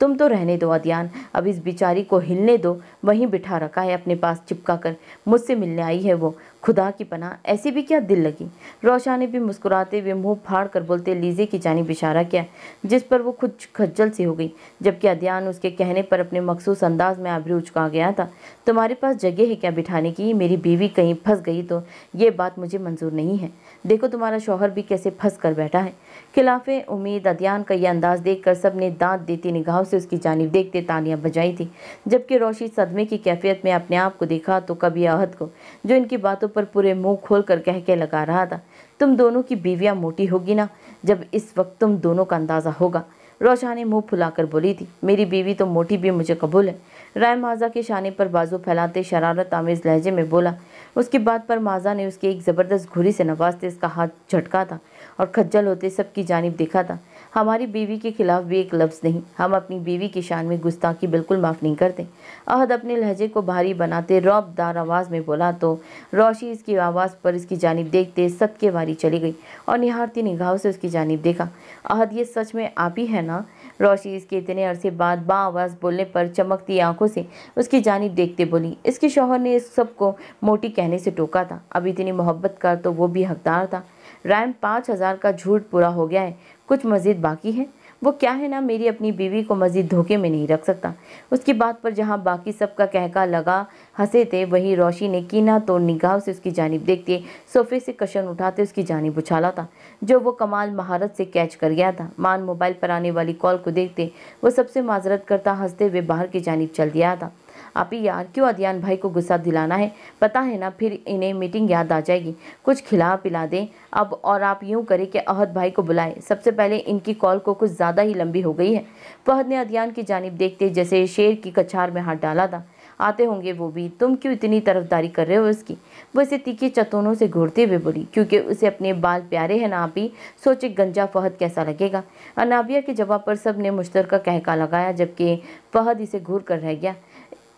तुम तो रहने दो अदियान, अब इस बेचारी को हिलने दो, वहीं बिठा रखा है अपने पास चिपका कर, मुझसे मिलने आई है वो, खुदा की पनाह, ऐसी भी क्या दिल लगी। रोशानी भी मुस्कुराते हुए मुंह फाड़ कर बोलते लीजे की जानिब इशारा किया, जिस पर वो खुद खज्जल सी हो गई, जबकि अदियान उसके कहने पर अपने मखसूस अंदाज में आबरू उचका गया था। तुम्हारे पास जगह है क्या बिठाने की? मेरी बीवी कहीं फंस गई तो ये बात मुझे मंजूर नहीं है। देखो तुम्हारा शौहर भी कैसे फंस कर बैठा है। खिलाफे उम्मीद अदियान का यह अंदाज देखकर सब ने दांत देती निगाहों से उसकी जानिब देखते तालियां बजाई थी, जबकि रोशी सदमे की कैफियत में अपने आप को देखा तो कभी अहद को, जो इनकी बातों पर पूरे मुंह खोल कर कह के लगा रहा था, तुम दोनों की बीवियां मोटी होगी ना जब इस वक्त तुम दोनों का अंदाज़ा होगा। रोशानी मुंह फुलाकर बोली थी, मेरी बीवी तो मोटी भी मुझे कबूल है। राय माजा के शाने पर बाजू फैलाते शरारत आमेज लहजे में बोला। उसकी बात पर माजा ने उसके एक ज़बरदस्त घुरी से नवाजते इसका हाथ झटका था और खज्जल होते सबकी जानिब देखा था। हमारी बीवी के खिलाफ भी एक लफ्ज़ नहीं, हम अपनी बीवी की शान में गुस्ताखी बिल्कुल माफ़ नहीं करते। अहद अपने लहजे को भारी बनाते रौबदार आवाज़ में बोला तो रोशी इसकी आवाज़ पर इसकी जानिब देखते सदके वारी चली गई और निहारती निगाहों से उसकी जानिब देखा। अहद, ये सच में आप ही है ना? रोशी इसके इतने अरसे बाद बाआवाज़ बोलने पर चमकती आंखों से उसकी जानिब देखते बोली। इसके शौहर ने इस सबको मोटी कहने से टोका था। अब इतनी मोहब्बत का तो वो भी हकदार था। रैम 5,000 का झूठ पूरा हो गया है, कुछ मज़ीद बाकी है। वो क्या है ना, मेरी अपनी बीवी को मज़ीद धोखे में नहीं रख सकता। उसकी बात पर जहाँ बाकी सबका कहका लगा हंसे थे, वहीं रोशी ने कीना तोड़ निगाह से उसकी जानिब देखते सोफे से कशन उठाते उसकी जानिब उछाला था, जो वो कमाल महारत से कैच कर गया था। मान मोबाइल पर आने वाली कॉल को देखते वो सबसे माजरत करता हंसते हुए बाहर की जानिब चल दिया था। आपी यार, क्यों अदियान भाई को गुस्सा दिलाना है, पता है ना फिर इन्हें मीटिंग याद आ जाएगी। कुछ खिला पिला दें अब, और आप यूं करें कि अहद भाई को बुलाएं। सबसे पहले इनकी कॉल को कुछ ज़्यादा ही लंबी हो गई है। फहद ने अदियान की जानिब देखते जैसे शेर की कछार में हाथ डाला था। आते होंगे वो भी, तुम क्यों इतनी तरफदारी कर रहे हो उसकी? वो इसे तीखे चतोनों से घूरते हुए बोली, क्योंकि उसे अपने बाल प्यारे हैं ना आपी, सोचे गंजा फहद कैसा लगेगा। अनाबिया के जवाब पर सब ने मुश्तरका कहका लगाया, जबकि फहद इसे घूर कर रह गया।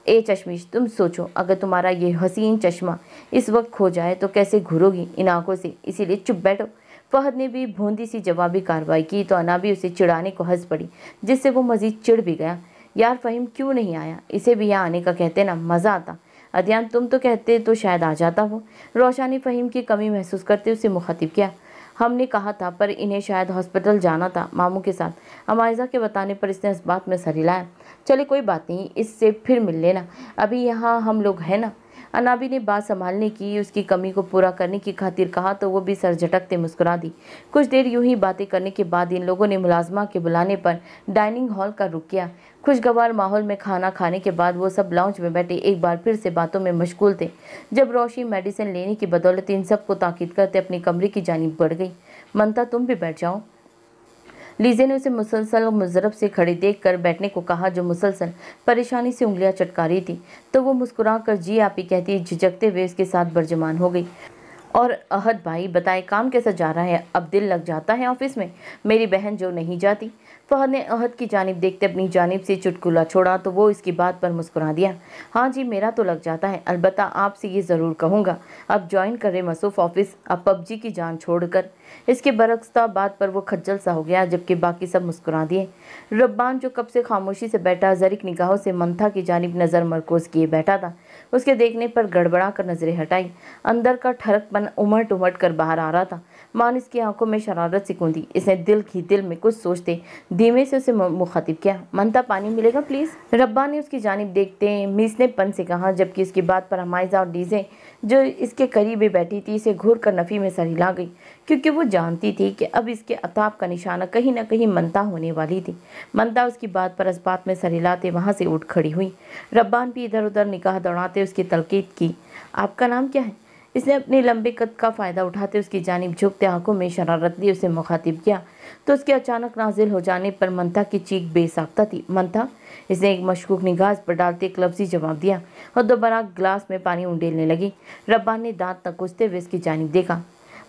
ए चश्मिश, तुम सोचो, अगर तुम्हारा ये हसीन चश्मा इस वक्त खो जाए तो कैसे घूरोगी इन आंखों से, इसीलिए चुप बैठो। फहद ने भी भोंदी सी जवाबी कार्रवाई की तो अनाबी उसे चिढ़ाने को हंस पड़ी, जिससे वो मजीद चिढ़ भी गया। यार फ़हीम क्यों नहीं आया, इसे भी यहाँ आने का कहते ना, मज़ा आता। अदियान तुम तो कहते तो शायद आ जाता हो। रोशा ने फ़हीम की कमी महसूस करते उसे मुखातिब किया। हमने कहा था, पर इन्हें शायद हॉस्पिटल जाना था मामू के साथ। अमाइज़ा के बताने पर इसने इस बात में सर हिलाया। चले कोई बात नहीं, इससे फिर मिल लेना, अभी यहाँ हम लोग हैं ना। अनाबी ने बात संभालने की, उसकी कमी को पूरा करने की खातिर कहा तो वो भी सर झटकते मुस्कुरा दी। कुछ देर यूं ही बातें करने के बाद इन लोगों ने मुलाजमा के बुलाने पर डाइनिंग हॉल का रुख किया। खुशगवार माहौल में खाना खाने के बाद वो सब लाउंज में बैठे एक बार फिर से बातों में मशगूल थे, जब रोशी मेडिसिन लेने की बदौलत इन सबको ताकीद करते अपने कमरे की जानिब बढ़ गई। मनता तुम भी बैठ जाओ। लीजे ने उसे मुसलसल मुजरब से खड़े देखकर बैठने को कहा, जो मुसलसल परेशानी से उंगलियां चटका रही थी। तो वो मुस्कुराकर जी आपी कहती झिझकते हुए उसके साथ बर्जमान हो गई। और अहद भाई बताए, काम कैसा जा रहा है? अब दिल लग जाता है ऑफिस में? मेरी बहन जो नहीं जाती। फहद ने अहद की जानिब देखते अपनी जानिब से चुटकुला छोड़ा तो वो इसकी बात पर मुस्कुरा दिया। हाँ जी, मेरा तो लग जाता है, अलबत्ता आपसे ये ज़रूर कहूँगा, अब ज्वाइन करे मसूफ ऑफिस, अब पबजी की जान छोड़कर। इसके बरक्स्ता बात पर वो खज्जल सा हो गया, जबकि बाकी सब मुस्कुरा दिए। रब्बान जो कब से खामोशी से बैठा ज़रीक निगाहों से मंथा की जानिब नज़र मरकोज़ किए बैठा था, उसके देखने पर गड़बड़ा कर नजरें हटाई। अंदर का ठरकपन उमट उमट कर बाहर आ रहा था। मान इसकी आंखों में शरारत सी कूंदी। इसने दिल में कुछ सोचते धीमे से उसे मुखातिब किया, मनता पानी मिलेगा प्लीज़? रब्बा ने उसकी जानिब देखते मीसनेपन से कहा, जबकि इसकी बात पर हमाइजा और डीजे जो इसके करीब ही बैठी थी इसे घूर कर नफ़ी में सर हिला गई, क्योंकि वो जानती थी कि अब इसके अताब का निशाना कहीं न कहीं मनता होने वाली थी। मनता उसकी बात पर इस बात में सर हिलाते वहाँ से उठ खड़ी हुई। रब्बान भी इधर उधर निगाह दौड़ाते उसकी तलकीद की। आपका नाम क्या है? इसने अपने लंबे कद का फ़ायदा उठाते उसकी जानिब झुकते आंखों में शरारत ली उसे मुखातिब किया, तो उसके अचानक नाजिल हो जाने पर मंथा की चीख बेसाख्ता थी। मंथा? इसने एक मशकूक निगाह पर डालते एक लफ्ज़ी जवाब दिया और दोबारा गिलास में पानी उंडेलने लगी। रब्बान ने दांत नकुचते हुए इसकी जानिब देखा।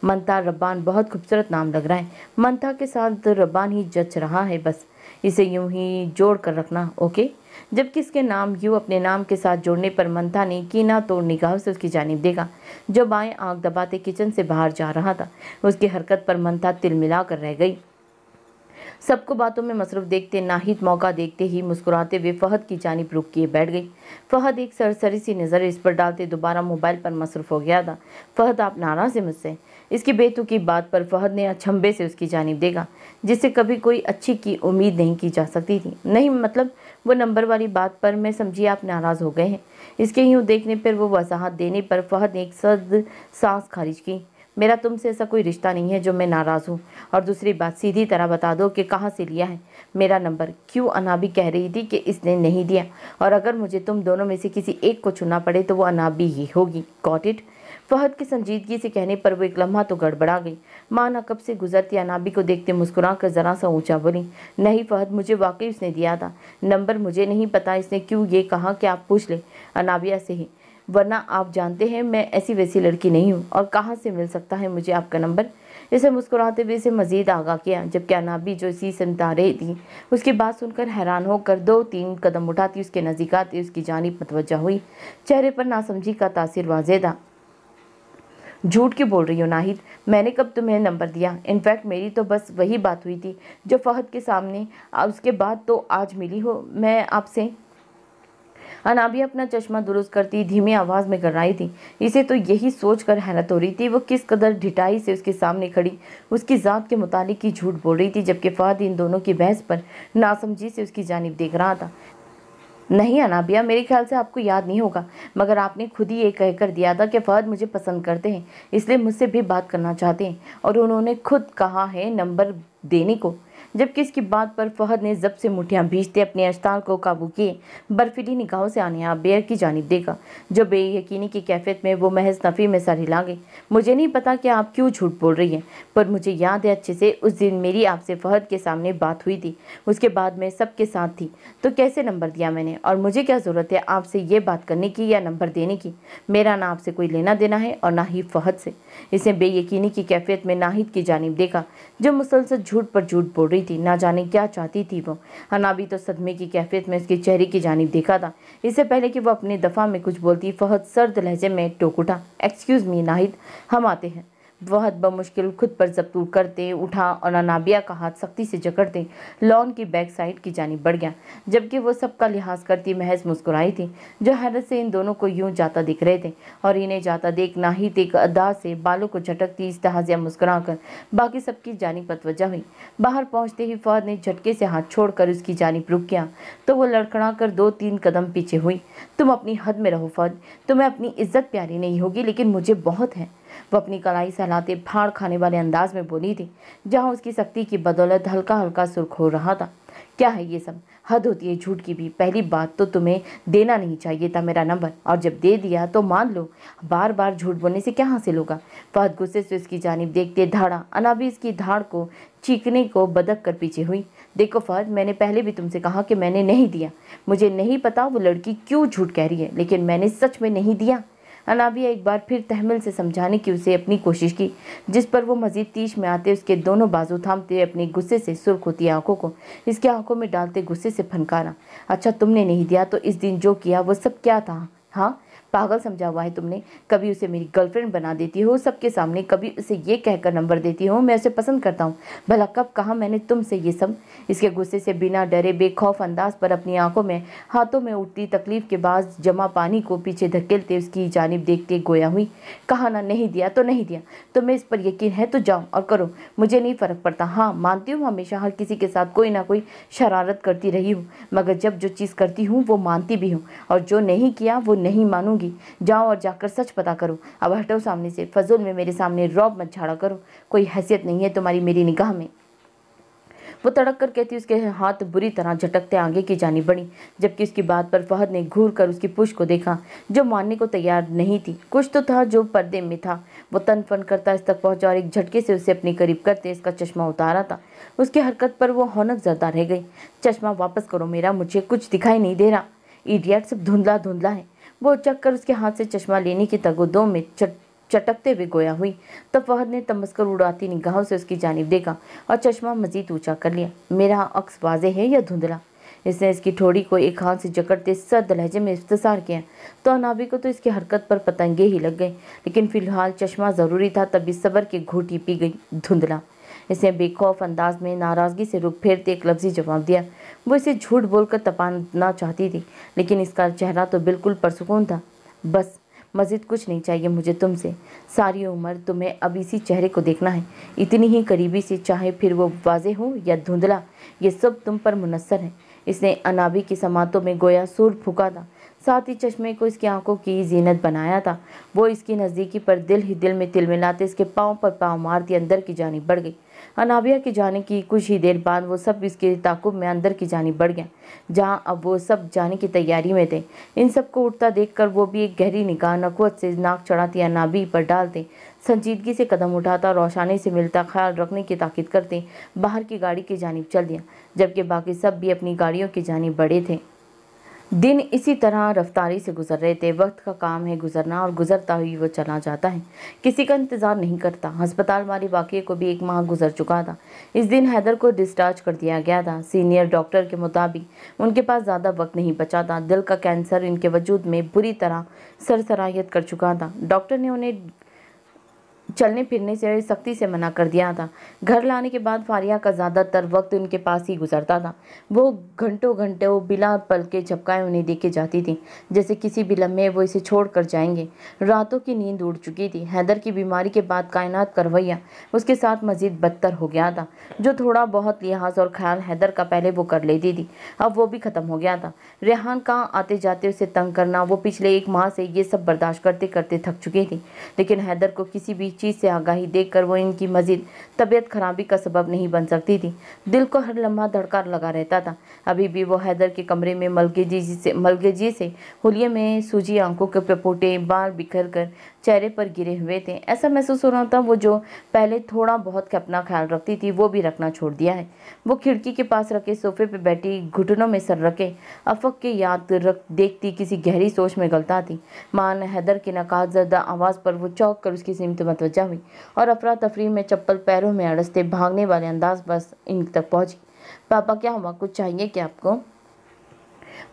मंथा रब्बान बहुत खूबसूरत नाम लग रहा है। मंथा के साथ रब्बान ही जच रहा है, बस इसे यूं ही जोड़ कर रखना, ओके? जबकि इसके नाम यूं अपने नाम के साथ जोड़ने पर मंथा ने कीना तोड़ निगाह से उसकी जानिब देखा, जो बाएं आंख दबाते किचन से बाहर जा रहा था। उसकी हरकत पर मंथा तिलमिला कर रह गई। सबको बातों में मसरूफ देखते नाहिद मौका देखते ही मुस्कुराते हुए फहद की जानिब रुक किए बैठ गई। फहद एक सरसरी सी नज़र इस पर डालते दोबारा मोबाइल पर मसरूफ हो गया था। फहद आप नाराज़ हैं मुझसे? इसकी बेतुकी बात पर फहद ने अचंभे से उसकी जानिब देखा, जिससे कभी कोई अच्छी की उम्मीद नहीं की जा सकती थी। नहीं मतलब वो नंबर वाली बात पर मैं समझी आप नाराज़ हो गए हैं। इसके यूँ देखने पर वो वजाहत देने पर फहद ने एक सख्त सांस खारिज की। मेरा तुमसे ऐसा कोई रिश्ता नहीं है जो मैं नाराज़ हूँ। और दूसरी बात, सीधी तरह बता दो कि कहाँ से लिया है मेरा नंबर? क्यों अनाबी कह रही थी कि इसने नहीं दिया, और अगर मुझे तुम दोनों में से किसी एक को चुनना पड़े तो वो अनाबी ही होगी। Got it? फहद की संजीदगी से कहने पर वो एक लम्हा तो गड़बड़ा गई। माँ नकब से गुजरती अनाबी को देखते मुस्कुरा कर ज़रा सा ऊंचा बोली, नहीं फहद, मुझे वाकई उसने दिया था नंबर। मुझे नहीं पता इसने क्यों ये कहा कि आप पूछ लें अनाबिया से ही, वरना आप जानते हैं मैं ऐसी वैसी लड़की नहीं हूँ, और कहाँ से मिल सकता है मुझे आपका नंबर? इसे मुस्कुराते हुए इसे मज़ीद आगाह किया, जबकि अनाबी जो इसी समझा रही थी उसकी बात सुनकर हैरान होकर 2-3 कदम उठाती उसके नज़दीक आती उसकी जानिब मतवज्जा हुई। चेहरे पर नासमझी का तासिर वाज़ेह था। झूठ क्यों बोल रही हो नाहिद? मैंने कब तुम्हें नंबर दिया? इनफैक्ट मेरी तो बस वही बात हुई थी जो फहद के सामने, उसके बाद तो आज मिली हो मैं आपसे। अनाबिया अपना चश्मा दुरुस्त करती धीमी आवाज़ में कराई थी। इसे तो यही सोच कर हैरत हो रही थी वो किस कदर ढिठाई से उसके सामने खड़ी उसकी ज़ात के मुतालिक ही झूठ बोल रही थी, जबकि फहद इन दोनों की बहस पर नासमझी से उसकी जानिब देख रहा था। नहीं अनाबिया, मेरे ख्याल से आपको याद नहीं होगा, मगर आपने खुद ही ये कहकर दिया था कि फहद मुझे पसंद करते हैं, इसलिए मुझसे भी बात करना चाहते हैं, और उन्होंने खुद कहा है नंबर देने को। जबकि इसकी बात पर फहद ने जब से मुठ्ठियां भींचते अपने अश्तार को काबू किए बर्फीली निगाहों से अनाबिया की जानिब देखा, जो बेयकीनी की कैफियत में वो महज नफ़ी में सर हिला गई। मुझे नहीं पता कि आप क्यों झूठ बोल रही हैं, पर मुझे याद है अच्छे से उस दिन मेरी आपसे फहद के सामने बात हुई थी, उसके बाद मैं सबके साथ थी, तो कैसे नंबर दिया मैंने, और मुझे क्या ज़रूरत है आपसे ये बात करने की या नंबर देने की। मेरा ना आपसे कोई लेना देना है और ना ही फहद से। इसे बेयकीनी की कैफियत में नाहिद की जानिब देखा, जो मुसलसल झूठ पर झूठ बोल रही थी। ना जाने क्या चाहती थी वो। अनाबी तो सदमे की कैफियत में उसके चेहरे की जानिब देखा था। इससे पहले कि वो अपने दफ़ा में कुछ बोलती, फहद सर्द लहजे में टोक उठा, एक्सक्यूज़ मी नाहिद, हम आते हैं। फहद बमुश्किल खुद पर जब्त करते उठा और अनाबिया का हाथ सख्ती से जकड़ते लॉन की बैक साइड की जानिब बढ़ गया, जबकि वो सबका लिहाज करती महज मुस्कुराई थी, जो हैरत से इन दोनों को यूं जाता दिख रहे थे। और इन्हें जाता देख नाहिद एक अदा से बालों को झटकती इस्तहाज़िया मुस्कुरा कर बाकी सबकी जानिब मतवज्जा हुई। बाहर पहुंचते ही फहद ने झटके से हाथ छोड़कर उसकी जानिब रुक किया, तो वो लड़खड़ा कर 2-3 कदम पीछे हुई। तुम अपनी हद में रहो फहद, तुम्हें अपनी इज्जत प्यारी नहीं होगी, लेकिन मुझे बहुत है, वो अपनी कलाई सहलाते फाड़ खाने वाले अंदाज में बोली थी, जहां उसकी सख्ती की बदौलत हल्का हल्का सुर्ख हो रहा था। क्या है ये सब? हद होती है झूठ की भी। पहली बात तो तुम्हें देना नहीं चाहिए था मेरा नंबर, और जब दे दिया तो मान लो। बार बार झूठ बोलने से क्या हासिल होगा? फहद गुस्से से उसकी जानिब देखते धाड़ा। अनाबी इसकी धाड़ को चीखने को बदक कर पीछे हुई। देखो फहद, मैंने पहले भी तुमसे कहा कि मैंने नहीं दिया। मुझे नहीं पता वो लड़की क्यों झूठ कह रही है, लेकिन मैंने सच में नहीं दिया। अनाबिया एक बार फिर तहम्मुल से समझाने की उसे अपनी कोशिश की, जिस पर वो मजीद तीश में आते उसके दोनों बाजू थामते अपने गुस्से से सुर्ख होती आंखों को इसके आंखों में डालते गुस्से से फनकारा। अच्छा, तुमने नहीं दिया तो इस दिन जो किया वो सब क्या था? हाँ, पागल समझा हुआ है तुमने। कभी उसे मेरी गर्लफ्रेंड बना देती हो सबके सामने, कभी उसे ये कहकर नंबर देती हो मैं उसे पसंद करता हूँ। भला कब कहा मैंने तुमसे ये सब? इसके गुस्से से बिना डरे बेखौफ अंदाज पर अपनी आंखों में हाथों में उठती तकलीफ के बाद जमा पानी को पीछे धकेलते उसकी जानिब देखते गोया हुई। कहा ना, नहीं दिया तो नहीं दिया। तुम्हें इस पर यकीन है तो जाओ और करो, मुझे नहीं फ़र्क पड़ता। हाँ, मानती हूँ हमेशा हर किसी के साथ कोई ना कोई शरारत करती रही हूँ, मगर जब जो चीज़ करती हूँ वो मानती भी हूँ, और जो नहीं किया वो नहीं मानूंगी। जाओ और जाकर सच पता करो। अब हटो सामने से, फजूल में मेरे सामने रौब मत झाड़ा करो। कोई हैसियत नहीं है तुम्हारी मेरी निगाह में। वो तड़क कर कहती उसके हाथ बुरी तरह झटकते आगे की जानिब बढ़ी, जबकि उसकी बात पर फहद ने घूर कर उसकी पुश्त को देखा, जो मानने को तैयार नहीं थी। कुछ तो था जो पर्दे में था। वो तन फन करता इस तक पहुंचा और एक झटके से उसे अपने करीब करते इसका चश्मा उतारा था। उसकी हरकत पर वो हौनक जरदा रह गई। चश्मा वापस करो मेरा, मुझे कुछ दिखाई नहीं दे रहा। इडियट, सब धुंधला धुंधला है। वो उचक कर उसके हाथ से चश्मा लेने की तगोदो में चटकते हुए गोया हुई। तब फहद ने तमस्कर उड़ाती निगाहों से उसकी जानिब देखा और चश्मा मजीद ऊंचा कर लिया। मेरा अक्स वाज़े है या धुंधला? इसने इसकी ठोड़ी को एक हाथ से जकड़ते सर्द लहजे में इफ्तिसार किया, तो अनाबी को तो इसकी हरकत पर पतंगे ही लग गई, लेकिन फिलहाल चश्मा ज़रूरी था, तभी सबर की घूंटी पी गई। धुंधला। इसने बेखौफ अंदाज में नाराज़गी से रुख फेरते एक लफ्ज़ी जवाब दिया। वो इसे झूठ बोलकर तपाना चाहती थी, लेकिन इसका चेहरा तो बिल्कुल परसुकून था। बस, मज़ीद कुछ नहीं चाहिए मुझे तुमसे। सारी उम्र तुम्हें अब इसी चेहरे को देखना है, इतनी ही करीबी से, चाहे फिर वो वाज़े हो या धुंधला, ये सब तुम पर मुनस्सर है। इसने अनाबी की समातों में गोया सूर फूका था, साथ ही चश्मे को इसकी आंखों की जीनत बनाया था। वो इसकी नज़दीकी पर दिल ही दिल में तिलमिलाते इसके पाँव पर पाँव मारती अंदर की जानिब बढ़ गई। अनाबिया के जाने की कुछ ही देर बाद वो सब इसके ताकुब में अंदर की जानिब बढ़ गया, जहाँ अब वो सब जाने की तैयारी में थे। इन सबको उठता देखकर वो भी एक गहरी निगाह नखवत से नाक चढ़ाती अनाबी पर डालते, संजीदगी से कदम उठाता, रोशानी से मिलता ख्याल रखने की ताकीद करते बाहर की गाड़ी की जानिब चल दिया, जबकि बाकी सब भी अपनी गाड़ियों की जानिब बढ़े थे। दिन इसी तरह रफ्तारी से गुजर रहे थे। वक्त का काम है गुजरना, और गुजरता हुई वो चला जाता है, किसी का इंतज़ार नहीं करता। अस्पताल वाली वाक़ये को भी 1 माह गुजर चुका था। इस दिन हैदर को डिस्चार्ज कर दिया गया था। सीनियर डॉक्टर के मुताबिक उनके पास ज़्यादा वक्त नहीं बचा था। दिल का कैंसर इनके वजूद में बुरी तरह सरसरायत कर चुका था। डॉक्टर ने उन्हें चलने फिरने से सख्ती से मना कर दिया था। घर लाने के बाद फारिया का ज़्यादातर वक्त उनके पास ही गुजरता था। वो घंटों घंटों बिना पल के झपकाए उन्हें देखे जाती थी, जैसे किसी भी लम्हे वो इसे छोड़ कर जाएंगे। रातों की नींद उड़ चुकी थी। हैदर की बीमारी के बाद कायनात का रवैया उसके साथ मजीद बदतर हो गया था। जो थोड़ा बहुत लिहाज और ख्याल हैदर का पहले वो कर लेती थी, अब वो भी ख़त्म हो गया था। रेहान का आते जाते उसे तंग करना, वो पिछले 1 माह से ये सब बर्दाश्त करते करते थक चुकी थी। लेकिन हैदर को किसी भी चीज़ से आगाही देकर वो इनकी मजीद तबीयत खराबी का सबब नहीं बन सकती थी। दिल को हर लम्हा धड़का लगा रहता था। अभी भी वो हैदर के कमरे में मलगेजी से हुलिये में सूजी आंखों के पपोटे बाल बिखर कर चेहरे पर गिरे हुए थे। ऐसा महसूस हो रहा था वो जो पहले थोड़ा बहुत अपना ख्याल रखती थी वो भी रखना छोड़ दिया है। वो खिड़की के पास रखे सोफे पर बैठी घुटनों में सर रखे अफक के याद रख देखती किसी गहरी सोच में गलता थी। मान हैदर की नकात ज़दा आवाज़ पर वो चौंक कर उसकी सिमत मतवज्जा हुई और अफरा तफरी में चप्पल पैरों में अड़सते भागने वाले अंदाज बस इन तक पहुंची। पापा क्या हुआ, कुछ चाहिए क्या आपको?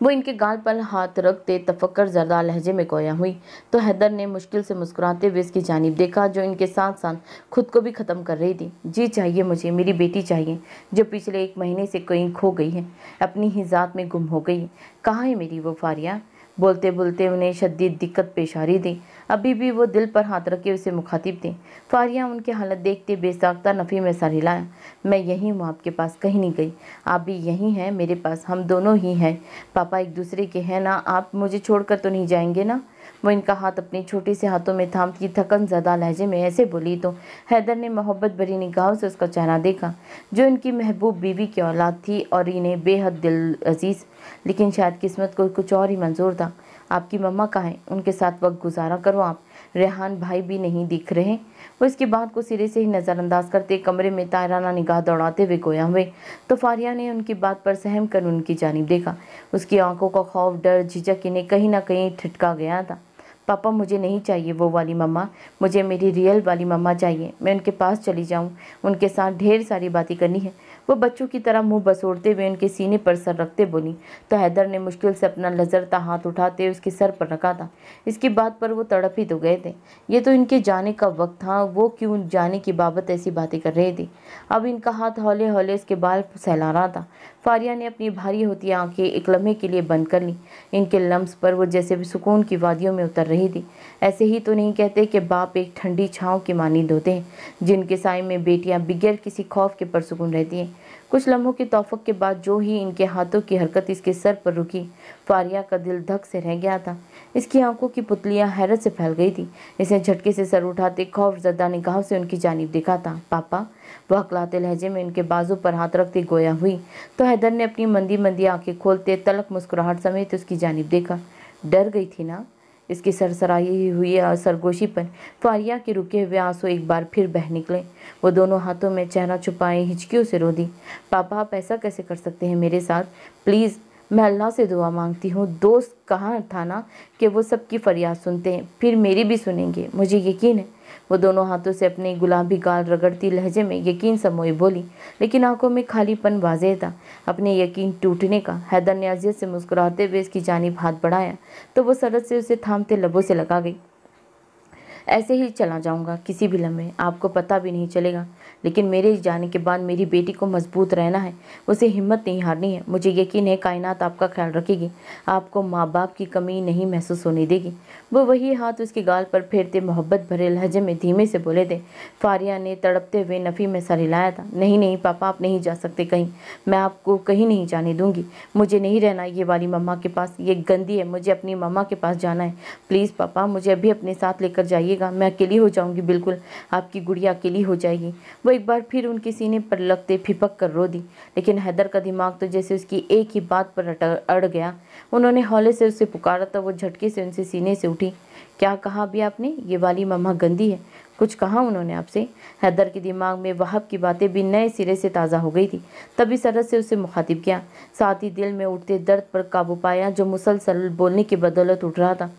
वो इनके गाल पर हाथ रखते तफक्कर ज़रदा लहजे में गोया हुई तो हैदर ने मुश्किल से मुस्कुराते हुए इसकी जानिब देखा, जो इनके साथ साथ खुद को भी ख़त्म कर रही थी। जी चाहिए मुझे, मेरी बेटी चाहिए जो पिछले 1 महीने से कहीं खो गई है, अपनी ही ज़ात में गुम हो गई है। कहाँ है मेरी वो फारिया? बोलते बोलते उन्हें शदीद दिक्कत पेश आ रही थी। अभी भी वो दिल पर हाथ रखे उसे मुखातिब थे। फारिया उनकी हालत देखते बेसाख्ता नफ़ी में सर हिलाया। मैं यहीं हूँ आपके पास, कहीं नहीं गई। आप भी यहीं हैं मेरे पास, हम दोनों ही हैं। पापा एक दूसरे के हैं ना, आप मुझे छोड़कर तो नहीं जाएंगे ना? वो इनका हाथ अपने छोटे से हाथों में थामती थकन ज़दा लहजे में ऐसे बोली तो हैदर ने मोहब्बत भरी निगाहों से उसका चेहरा देखा, जो इनकी महबूब बीवी की औलाद थी और इन्हें बेहद दिल अजीज़। लेकिन शायद किस्मत को कुछ और ही मंजूर था। आपकी मम्मा कहाँ हैं? उनके साथ वक्त गुजारा करो आप। रेहान भाई भी नहीं दिख रहे? वो इसकी बात को सिरे से ही नज़रअंदाज करते कमरे में तायराना निगाह दौड़ाते हुए गोया हुए तो फारिया ने उनकी बात पर सहम कर उनकी जानिब देखा। उसकी आंखों का खौफ, डर, झिझक इन्हें कहीं ना कहीं ठिठका गया था। पापा मुझे नहीं चाहिए वो वाली मम्मा, मुझे मेरी रियल वाली मम्मा चाहिए। मैं उनके पास चली जाऊं, उनके साथ ढेर सारी बातें करनी है। वो बच्चों की तरह मुंह बसोड़ते हुए उनके सीने पर सर रखते बोली तो हैदर ने मुश्किल से अपना लजरता हाथ उठाते उसके सर पर रखा था। इसकी बात पर वो तड़प ही तो गए थे। ये तो इनके जाने का वक्त था, वो क्यों जाने की बाबत ऐसी बातें कर रही थी? अब इनका हाथ हौले हौले इसके बाल सहला रहा था। फारिया ने अपनी भारी होती आंखें एक लम्हे के लिए बंद कर ली। इनके लम्स पर वो जैसे भी सुकून की वादियों में उतर रही थी। ऐसे ही तो नहीं कहते कि बाप एक ठंडी छाँव के मानींद होते हैं, जिनके साए में बेटियां बिगैर किसी खौफ के परसुकून रहती हैं। कुछ लम्हों के तौफक के बाद जो ही इनके हाथों की हरकत इसके सर पर रुकी, फारिया का दिल धक से रह गया था। इसकी आंखों की पुतलियां हैरत से फैल गई थी। इसने झटके से सर उठाते खौफ ज़दा निगाहों से उनकी जानिब देखा था। पापा? वह हकलाते लहजे में उनके बाजू पर हाथ रखते गोया हुई तो हैदर ने अपनी मंदी मंदी आंखें खोलते तलक मुस्कुराहट समेत उसकी जानिब देखा। डर गई थी ना? इसकी सरसराई हुई सरगोशी पर फारिया के रुके हुए आंसू एक बार फिर बह निकले। वो दोनों हाथों में चेहरा छुपाए हिचकियों से रो दी। पापा आप ऐसा कैसे कर सकते हैं मेरे साथ? प्लीज़, मैं अल्लाह से दुआ मांगती हूँ। दोस्त कहा था ना कि वो सबकी फरियाद सुनते हैं, फिर मेरी भी सुनेंगे, मुझे यकीन है। वो दोनों हाथों से अपने गुलाबी गाल रगड़ती लहजे में यकीन समोए बोली, लेकिन आंखों में खालीपन वाज़ेह था, अपने यकीन टूटने का। हैदर ने अजियत से मुस्कुराते हुए इसकी जानिब हाथ बढ़ाया तो वो सरद से उसे थामते लबों से लगा गई। ऐसे ही चला जाऊंगा, किसी भी लम्हे आपको पता भी नहीं चलेगा। लेकिन मेरे जाने के बाद मेरी बेटी को मजबूत रहना है, उसे हिम्मत नहीं हारनी है। मुझे यकीन है कायनात आपका ख्याल रखेगी, आपको माँ बाप की कमी नहीं महसूस होने देगी। वो वही हाथ उसके गाल पर फेरते मोहब्बत भरे लहजे में धीमे से बोले थे। फारिया ने तड़पते हुए नफ़ी में सर हिलाया था। नहीं नहीं पापा, आप नहीं जा सकते कहीं, मैं आपको कहीं नहीं जाने दूंगी। मुझे नहीं रहना ये वाली मम्मा के पास, ये गंदी है, मुझे अपनी मम्मा के पास जाना है। प्लीज़ पापा, मुझे अभी अपने साथ लेकर जाइएगा, मैं अकेली हो जाऊंगी, बिल्कुल आपकी गुड़िया अकेली हो जाएगी। वो एक बार फिर उनके सीने पर लगते फिपक कर रो दी। लेकिन हैदर का दिमाग तो जैसे उसकी एक ही बात पर अड़ गया। उन्होंने हौले से उसे पुकारा तो वो झटके से उनसे सीने से उठी। क्या कहा अभी आपने? ये वाली मम्मा गंदी है, कुछ कहा उन्होंने आपसे? हैदर के दिमाग में वहाब की बातें भी नए सिरे से ताज़ा हो गई थी। तभी सरद से उसे मुखातिब किया, साथ ही दिल में उठते दर्द पर काबू पाया जो मुसलसल बोलने की बदौलत उठ रहा था।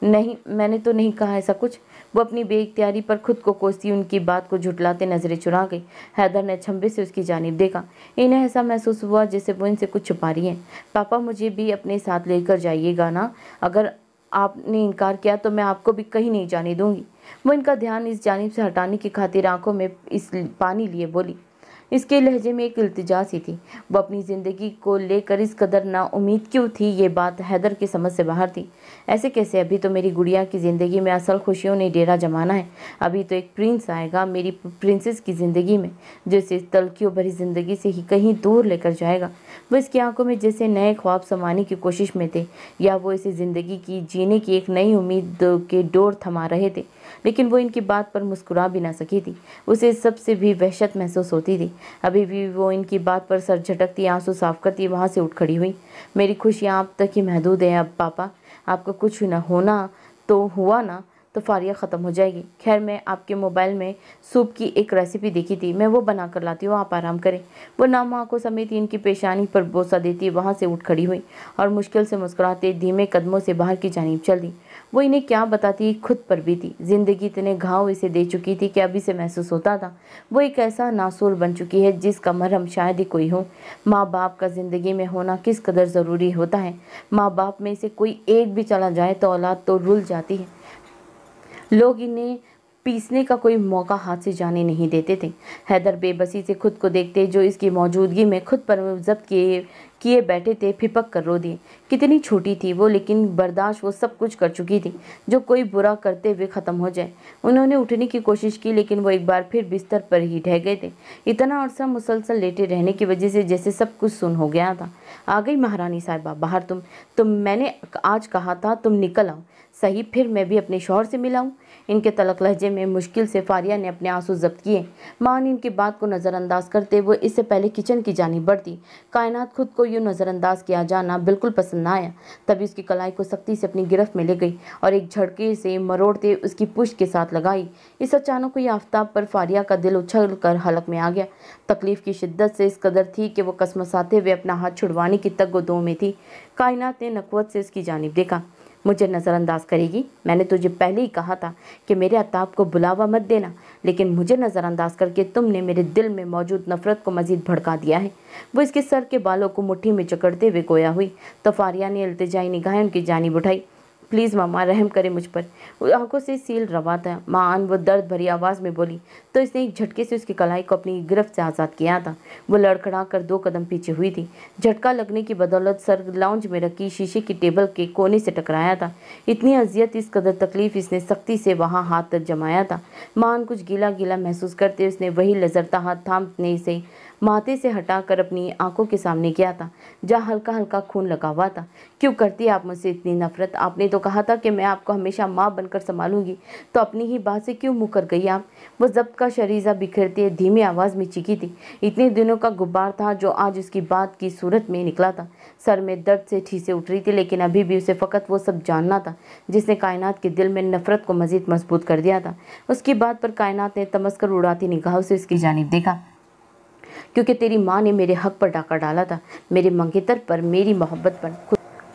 नहीं, मैंने तो नहीं कहा ऐसा कुछ। वो अपनी बेइख्तियारी पर खुद को कोसती उनकी बात को झुटलाते नजरें चुरा गई। हैदर ने छंबे से उसकी जानिब देखा। इन्हें ऐसा महसूस हुआ जैसे वो इनसे कुछ छुपा रही हैं। पापा, मुझे भी अपने साथ लेकर जाइएगा ना, अगर आपने इनकार किया तो मैं आपको भी कहीं नहीं जाने दूंगी। वो इनका ध्यान इस जानिब से हटाने की खातिर आंखों में इस पानी लिए बोली। इसके लहजे में एक इल्तिजा सी थी। वो अपनी ज़िंदगी को लेकर इस कदर नाउम्मीद क्यों थी, ये बात हैदर की समझ से बाहर थी। ऐसे कैसे? अभी तो मेरी गुड़िया की ज़िंदगी में असल खुशियों ने डेरा जमाना है। अभी तो एक प्रिंस आएगा मेरी प्रिंसेस की ज़िंदगी में, जो इसे तलखियों भरी ज़िंदगी से ही कहीं दूर लेकर जाएगा। वो इसकी आंखों में जैसे नए ख्वाब समाने की कोशिश में थे, या वो इसे ज़िंदगी की जीने की एक नई उम्मीद के डोर थमा रहे थे। लेकिन वो इनकी बात पर मुस्कुरा भी ना सकी थी। उसे सबसे भी वहशत महसूस होती थी। अभी भी वो इनकी बात पर सर झटकती, आंसू साफ करती वहाँ से उठ खड़ी हुई। मेरी खुशियाँ आप तक ही महदूद हैं अब पापा। आपका कुछ न होना तो हुआ ना तो फारिया ख़त्म हो जाएगी। खैर, मैं आपके मोबाइल में सूप की एक रेसिपी देखी थी, मैं वो बना कर लाती हूँ, आप आराम करें। वो नाम आंखों समेत इनकी पेशानी पर बोसा देती वहाँ से उठ खड़ी हुई और मुश्किल से मुस्कुराते धीमे कदमों से बाहर की जानिब चल दी। वो इन्हें क्या बताती, खुद पर भी थी। जिंदगी इतने घाव इसे दे चुकी थी कि अभी से महसूस होता था वो एक ऐसा नासूर बन चुकी है जिसका मरहम शायद ही कोई हो। माँ बाप का ज़िंदगी में होना किस कदर ज़रूरी होता है। माँ बाप में से कोई एक भी चला जाए तो औलाद तो रुल जाती है। लोग इन्हें पीसने का कोई मौका हाथ से जाने नहीं देते थे। हैदर बेबसी से खुद को देखते, जो इसकी मौजूदगी में खुद पर जब्त किए बैठे थे, फिपक कर रो दिए। कितनी छोटी थी वो, लेकिन बर्दाश्त वो सब कुछ कर चुकी थी जो कोई बुरा करते हुए ख़त्म हो जाए। उन्होंने उठने की कोशिश की, लेकिन वो एक बार फिर बिस्तर पर ही ढह गए थे। इतना अरसा मुसलसल लेटे रहने की वजह से जैसे सब कुछ सुन हो गया था। आ गई महारानी साहिबा बाहर, तुम मैंने आज कहा था तुम निकल आओ। सही, फिर मैं भी अपने शौहर से मिलाऊं। इनके तलक लहजे में मुश्किल से फारिया ने अपने आंसू जब्त किए। माँ ने इनकी बात को नज़रअंदाज करते वो इससे पहले किचन की जानिब बढ़ती। कायनात खुद को यूँ नज़रअंदाज किया जाना बिल्कुल पसंद न आया। तभी उसकी कलाई को सख्ती से अपनी गिरफ्त में ले गई और एक झटके से मरोड़ते उसकी पुश्त के साथ लगाई। इस अचानक हुई आफताब पर फारिया का दिल उछल कर हलक में आ गया। तकलीफ की शिद्दत से इस कदर थी कि वो कसमसाते हुए अपना हाथ छुड़वाने की तगो-दो में थी। कायनात ने नकवत से उसकी जानिब देखा। मुझे नज़रअंदाज करेगी? मैंने तुझे पहले ही कहा था कि मेरे अताब को बुलावा मत देना, लेकिन मुझे नज़रअंदाज करके तुमने मेरे दिल में मौजूद नफ़रत को मज़ीद भड़का दिया है। वो इसके सर के बालों को मुट्ठी में जकड़ते हुए गोया हुई तो फारिया ने इल्तिजाई निगाहें उनकी जानिब उठाई। प्लीज़ मामा, रहम करें मुझ पर। आंखों से सील रवा था। माँ वो दर्द भरी आवाज़ में बोली तो इसने एक झटके से उसकी कलाई को अपनी गिरफ्त से आज़ाद किया था। वो लड़खड़ा कर 2 कदम पीछे हुई थी। झटका लगने की बदौलत सर लाउंज में रखी शीशे की टेबल के कोने से टकराया था। इतनी अजियत, इस कदर तकलीफ इसने सख्ती से वहाँ हाथ तक जमाया था। मान कुछ गीला गीला महसूस करते उसने वही लजरता हाथ थामने से माथे से हटाकर अपनी आंखों के सामने किया था, जहाँ हल्का हल्का खून लगा हुआ था। क्यों करती आप मुझसे इतनी नफरत? आपने तो कहा था कि मैं आपको हमेशा माँ बनकर संभालूंगी, तो अपनी ही बात से क्यों मुकर गई आप? वो जब्त का शरीजा बिखरते धीमी आवाज़ में चीखी थी। इतने दिनों का गुब्बार था जो आज उसकी बात की सूरत में निकला था। सर में दर्द से ठीसे उठ रही थी, लेकिन अभी भी उसे फ़कत वो सब जानना था जिसने कायनात के दिल में नफरत को मज़ीद मजबूत कर दिया था। उसकी बात पर कायनात ने तमस्कर उड़ाती निगाहों से उसकी जानिब देखा। क्योंकि तेरी माँ ने मेरे हक पर डाका डाला था, मेरे मंगेतर पर, मेरी मोहब्बत पर।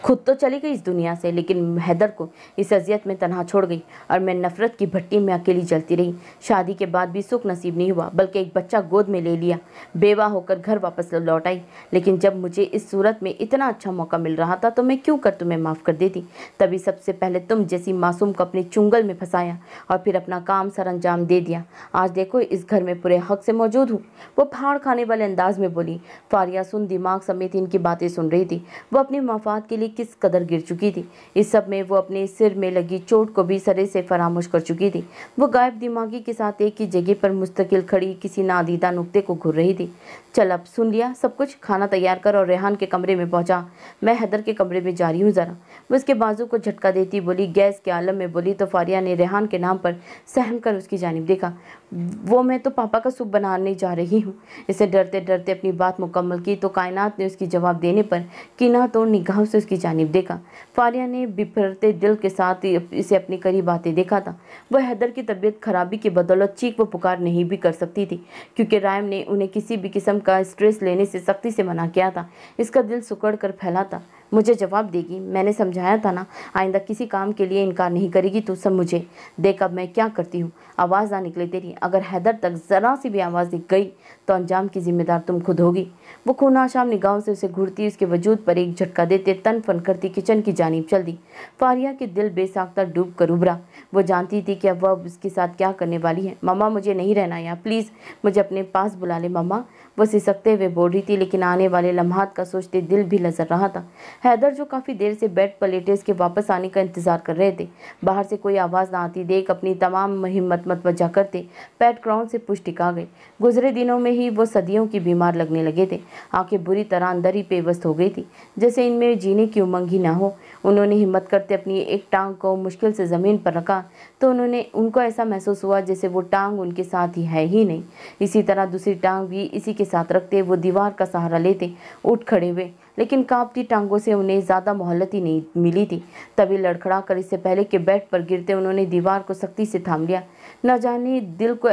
खुद तो चली गई इस दुनिया से, लेकिन हैदर को इस अजियत में तनहा छोड़ गई और मैं नफ़रत की भट्टी में अकेली जलती रही। शादी के बाद भी सुख नसीब नहीं हुआ, बल्कि एक बच्चा गोद में ले लिया। बेवा होकर घर वापस लौट आई। लेकिन जब मुझे इस सूरत में इतना अच्छा मौका मिल रहा था तो मैं क्यों कर तुम्हें माफ़ कर देती? तभी सबसे पहले तुम जैसी मासूम को अपने चुंगल में फंसाया और फिर अपना काम सर अंजाम दे दिया। आज देखो इस घर में पूरे हक से मौजूद हूँ। वो फाड़ खाने वाले अंदाज में बोली। फारिया सुन दिमाग समेत इनकी बातें सुन रही थी। वो अपने मफाद के लिए किस कदर गिर चुकी थी। इस सब में वो अपने सिर में लगी चोट को भी सरे से फरामोश कर चुकी थी। वो गायब दिमागी के साथ एक ही जगह पर मुस्तकिल खड़ी किसी नादीदा नुक्ते को घूर रही थी। चल अब सुन लिया सब कुछ, खाना तैयार कर और रेहान के कमरे में पहुंचा। मैं हैदर के कमरे में जा रही हूँ ज़रा। वो उसके बाजू को झटका देती बोली। गैस के आलम में बोली तो फारिया ने रेहान के नाम पर सहम कर उसकी जानिब देखा। वो मैं तो पापा का सूप बनाने जा रही हूँ। इसे डरते डरते अपनी बात मुकम्मल की तो कायनात ने उसकी जवाब देने पर कीना तोड़ निगाहों से उसकी जानिब देखा। फारिया ने बिफरते दिल के साथ इसे अपनी करीब आते देखा था। वह हैदर की तबीयत खराबी की बदौलत चीख व पुकार नहीं भी कर सकती थी, क्योंकि रायम ने उन्हें किसी भी किस्म का स्ट्रेस लेने से सख्ती से मना किया था। इसका दिल सुकड़ कर फैला था। मुझे जवाब देगी। मैंने समझाया था ना, आइंदा किसी काम के लिए इनकार नहीं करेगी तो सब मुझे। देख अब मैं क्या करती हूँ, आवाज़ ना निकले तेरी। अगर हैदर तक ज़रा सी भी आवाज़ निकल गई तो अंजाम की जिम्मेदार तुम खुद होगी। वो खूनाशाम निगाहों से उसे घूरती, उसके वजूद पर एक झटका देते तन फन करती किचन की जानिब चल दी। फारिया के दिल बेसाख्ता डूब कर उभरा। वो जानती थी कि अब वह उसके साथ क्या करने वाली है। मम्मा मुझे नहीं रहना यहाँ, प्लीज़ मुझे अपने पास बुला ले मम्मा, वो सिसकते हुए बोल रही थी, लेकिन आने वाले लम्हात का सोचते दिल भी लजर रहा था। हैदर जो काफ़ी देर से बेड पर लेटे उसके वापस आने का इंतजार कर रहे थे। बाहर से कोई आवाज़ ना आती देख अपनी तमाम हिम्मत मतवजा करते पैट ग्राउंड से पुश टिका गए। गुजरे दिनों में ही वो सदियों की बीमार लगने लगे थे। आंखें बुरी तरह अंदर ही पेवस्त हो गई थी, जैसे इनमें जीने की उमंग ही ना हो। उन्होंने हिम्मत करते अपनी एक टांग को मुश्किल से ज़मीन पर रखा तो उनको ऐसा महसूस हुआ जैसे वो टांग उनके साथ ही है ही नहीं। इसी तरह दूसरी टांग भी इसी के साथ रखते वो दीवार का सहारा लेते उठ खड़े हुए, लेकिन कांपती टांगों से उन्हें ज़्यादा मोहलत ही नहीं मिली थी। तभी लड़खड़ा कर इससे पहले कि बेड पर गिरते उन्होंने दीवार को सख्ती से थाम लिया। न जाने दिल को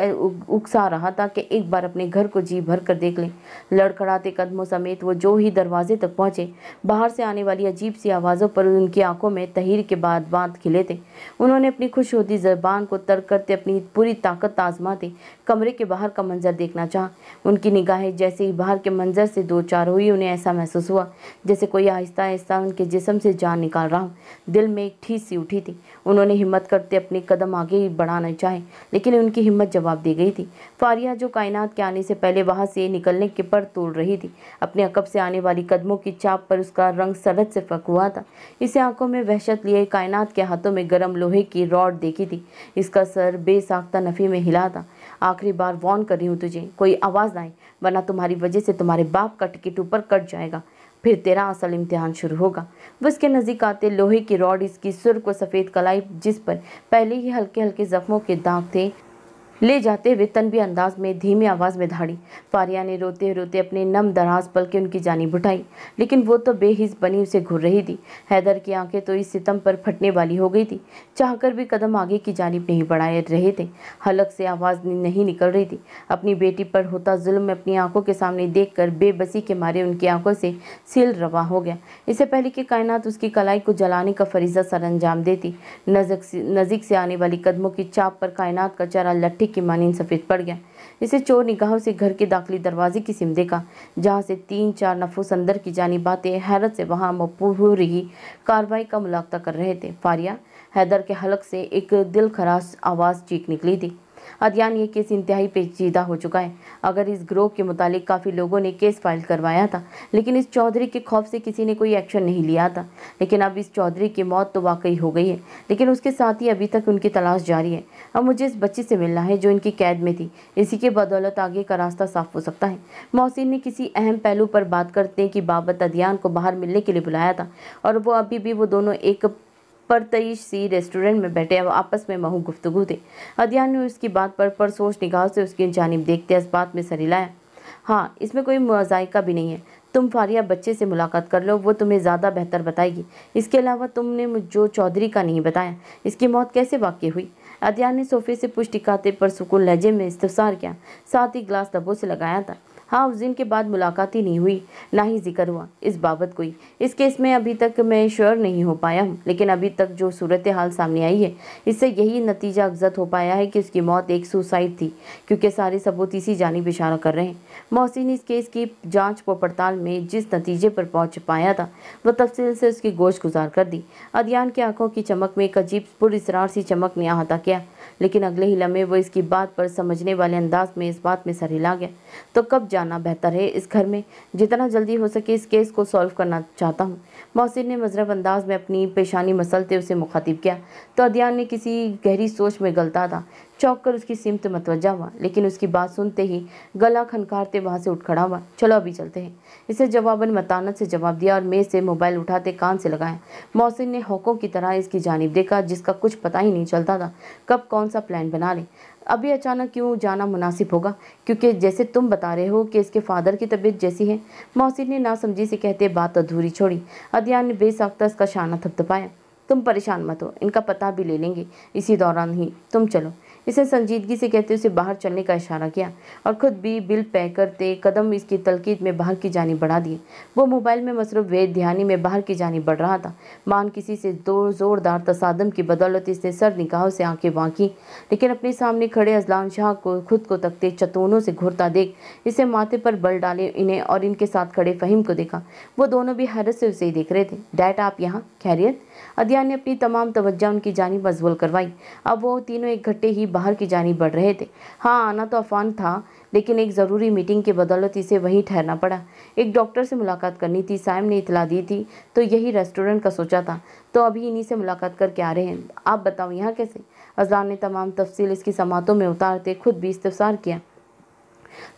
उकसा रहा था कि एक बार अपने घर को जी भर कर देख लें। लड़खड़ाते कदमों समेत वो जो ही दरवाजे तक पहुंचे, बाहर से आने वाली अजीब सी आवाज़ों पर उनकी आंखों में तहीर के बाद बांध खिले थे। उन्होंने अपनी खुश होती ज़बान को तर्क करते अपनी पूरी ताकत आजमाते कमरे के बाहर का मंजर देखना चाहा। उनकी निगाहें जैसे ही बाहर के मंजर से दो चार हुई, उन्हें ऐसा महसूस हुआ जैसे कोई आहिस्ता आहिस्ता उनके जिस्म से जान निकाल रहा हो। दिल में एक ठीस सी उठी थी। उन्होंने हिम्मत करते अपने कदम आगे बढ़ाना चाहे, लेकिन उनकी हिम्मत जवाब दे गई थी। फारिया जो कायनात के आने से पहले वहां से निकलने के पर तोड़ रही थी, अपने अकब से आने वाली कदमों की चाप पर उसका रंग सरहद से फक हुआ था। इसे आंखों में वहशत लिए कायनात के हाथों में गर्म लोहे की रॉड देखी थी। इसका सर बेसाख्ता नफी में हिला था। आखिरी बार वार्न कर रही हूँ तुझे, कोई आवाज़ ना आए, वरना तुम्हारी वजह से तुम्हारे बाप का टिकट ऊपर कट जाएगा, फिर तेरा असल इम्तिहान शुरू होगा। वो इसके नज़दीक आते लोहे की रॉड इसकी सुर्ख व सफ़ेद कलाई, जिस पर पहले ही हल्के हल्के जख्मों के दाग थे, ले जाते हुए तनबी अंदाज में धीमी आवाज़ में धाड़ी। फारिया ने रोते रोते अपने नम दराज पल के उनकी जानिब उठाई, लेकिन वो तो बेहिस बनी उसे घूर रही थी। हैदर की आंखें तो इस सितम पर फटने वाली हो गई थी, चाहकर भी कदम आगे की जानिब नहीं बढ़ाए रहे थे। हलक से आवाज़ नहीं निकल रही थी। अपनी बेटी पर होता जुल्म अपनी आंखों के सामने देखकर बेबसी के मारे उनकी आंखों से सील रवा हो गया। इससे पहले कि कायनात उसकी कलाई को जलाने का फरीज़ा सर अंजाम देती, नज़दीक से आने वाली कदमों की चाप पर कायनात का चेहरा लट्ठी की मानीन सफ़ेद पड़ गया। इसे चोर निगाहों से घर के दाखिली दरवाजे की सिम देखा, जहाँ से 3-4 नफूस अंदर की जानिब आते हैरत से वहाँ मपूर हो रही कार्रवाई का मुलाहजा कर रहे थे। फारिया, हैदर के हलक से एक दिल खराश आवाज़ चीख निकली थी। अदयान, ये केस इंतहाई पेचीदा हो चुका है। अगर इस ग्रोह के मुतालिक काफ़ी लोगों ने केस फाइल करवाया था, लेकिन इस चौधरी के खौफ से किसी ने कोई एक्शन नहीं लिया था। लेकिन अब इस चौधरी की मौत तो वाकई हो गई है, लेकिन उसके साथ ही अभी तक उनकी तलाश जारी है। अब मुझे इस बच्ची से मिलना है जो इनकी कैद में थी, इसी के बदौलत आगे का रास्ता साफ हो सकता है। मोहसिन ने किसी अहम पहलू पर बात करते कि बाबत अदयान को बाहर मिलने के लिए बुलाया था, और वो अभी भी वो दोनों एक परतईश सी रेस्टोरेंट में बैठे आपस में महू गुफ्तगू थे। अदयान ने उसकी बात पर परसोच निगाह से उसकी जानिब देखते इस बात में सर हिलाया। हाँ, इसमें कोई मुज़ायका भी नहीं है। तुम फारिया बच्चे से मुलाकात कर लो, वो तुम्हें ज़्यादा बेहतर बताएगी। इसके अलावा तुमने जो चौधरी का नहीं बताया, इसकी मौत कैसे वाक़ई हुई? अदयान ने सोफे से पुश टिकाते पर सुकून लहजे में इस्तफसार किया, साथ ही ग्लास लबों से लगाया था। हाँ, उस दिन के बाद मुलाकात ही नहीं हुई, ना ही जिक्र हुआ इस बाबत कोई। इस केस में अभी तक मैं श्योर नहीं हो पाया हूँ, लेकिन अभी तक जो सूरत हाल सामने आई है, इससे यही नतीजा अगजत हो पाया है कि उसकी मौत एक सुसाइड थी, क्योंकि सारे सबूत इसी जानिब इशारा कर रहे हैं। मोहसिन इस केस की जाँच व पड़ताल में जिस नतीजे पर पहुँच पाया था, वह तफसील से उसकी गोश गुजार कर दी। अदयान की आंखों की चमक में एक अजीब पुरइसरार सी चमक ने अहाता किया, लेकिन अगले ही लम्हे वो इसकी बात पर समझने वाले अंदाज में इस बात में सर हिला गया। तो कब जाना बेहतर है इस घर में? जितना जल्दी हो सके इस केस को सॉल्व करना चाहता हूँ। मोहसिन ने मजरब अंदाज में अपनी पेशानी मसलते उसे मुखातिब किया, तो अदयान ने किसी गहरी सोच में गलता था, चौंक कर उसकी सिमत मतवज्जा हुआ, लेकिन उसकी बात सुनते ही गला खनकारते वहाँ से उठ खड़ा हुआ। चलो अभी चलते हैं, इसे जवाबन मतानत से जवाब दिया और मेज़ से मोबाइल उठाते कान से लगाया। मोहसिन ने हौकों की तरह इसकी जानिब देखा, जिसका कुछ पता ही नहीं चलता था कब कौन सा प्लान बना ले। अभी अचानक क्यों जाना मुनासिब होगा, क्योंकि जैसे तुम बता रहे हो कि इसके फादर की तबीयत जैसी है। मोहसिन ने नासमझी से कहते बात अधूरी छोड़ी। अदयान ने बेसाख्ता इसका शाना थपथपाया। तुम परेशान मत हो, इनका पता भी ले लेंगे इसी दौरान ही, तुम चलो। इसने संजीदगी से कहते उसे बाहर चलने का इशारा किया और खुद भी बिल पे करते कदम इसकी तलकीद में बाहर की जानी बढ़ा दिए। वो मोबाइल में मसरूफ वेद ध्यानी में बाहर की जानी बढ़ रहा था। मान किसी से जोरदार तसादम की बदौलत इसने सर निगाहों से आंखें बांकी, लेकिन अपने सामने खड़े अजलान शाह को खुद को तकते चतुनों से घूरता देख इसे माथे पर बल डाले इन्हें और इनके साथ खड़े फहीम को देखा। वो दोनों भी हैरत से उसे ही देख रहे थे। डैड आप यहाँ, खैरियत? अदियान ने अपनी तमाम तवज्जो उनकी जानिब मशगूल करवाई। अब वो तीनों इकट्ठे ही बाहर की जानिब बढ़ रहे थे। हाँ, आना तो अफवान था, लेकिन एक ज़रूरी मीटिंग के बदौलत इसे वहीं ठहरना पड़ा। एक डॉक्टर से मुलाकात करनी थी, साइम ने इतला दी थी, तो यही रेस्टोरेंट का सोचा था, तो अभी इन्हीं से मुलाकात करके आ रहे हैं। आप बताओ यहाँ कैसे? अजलान ने तमाम तफसील इसकी समातों में उतारते खुद भी इस्तफसार किया।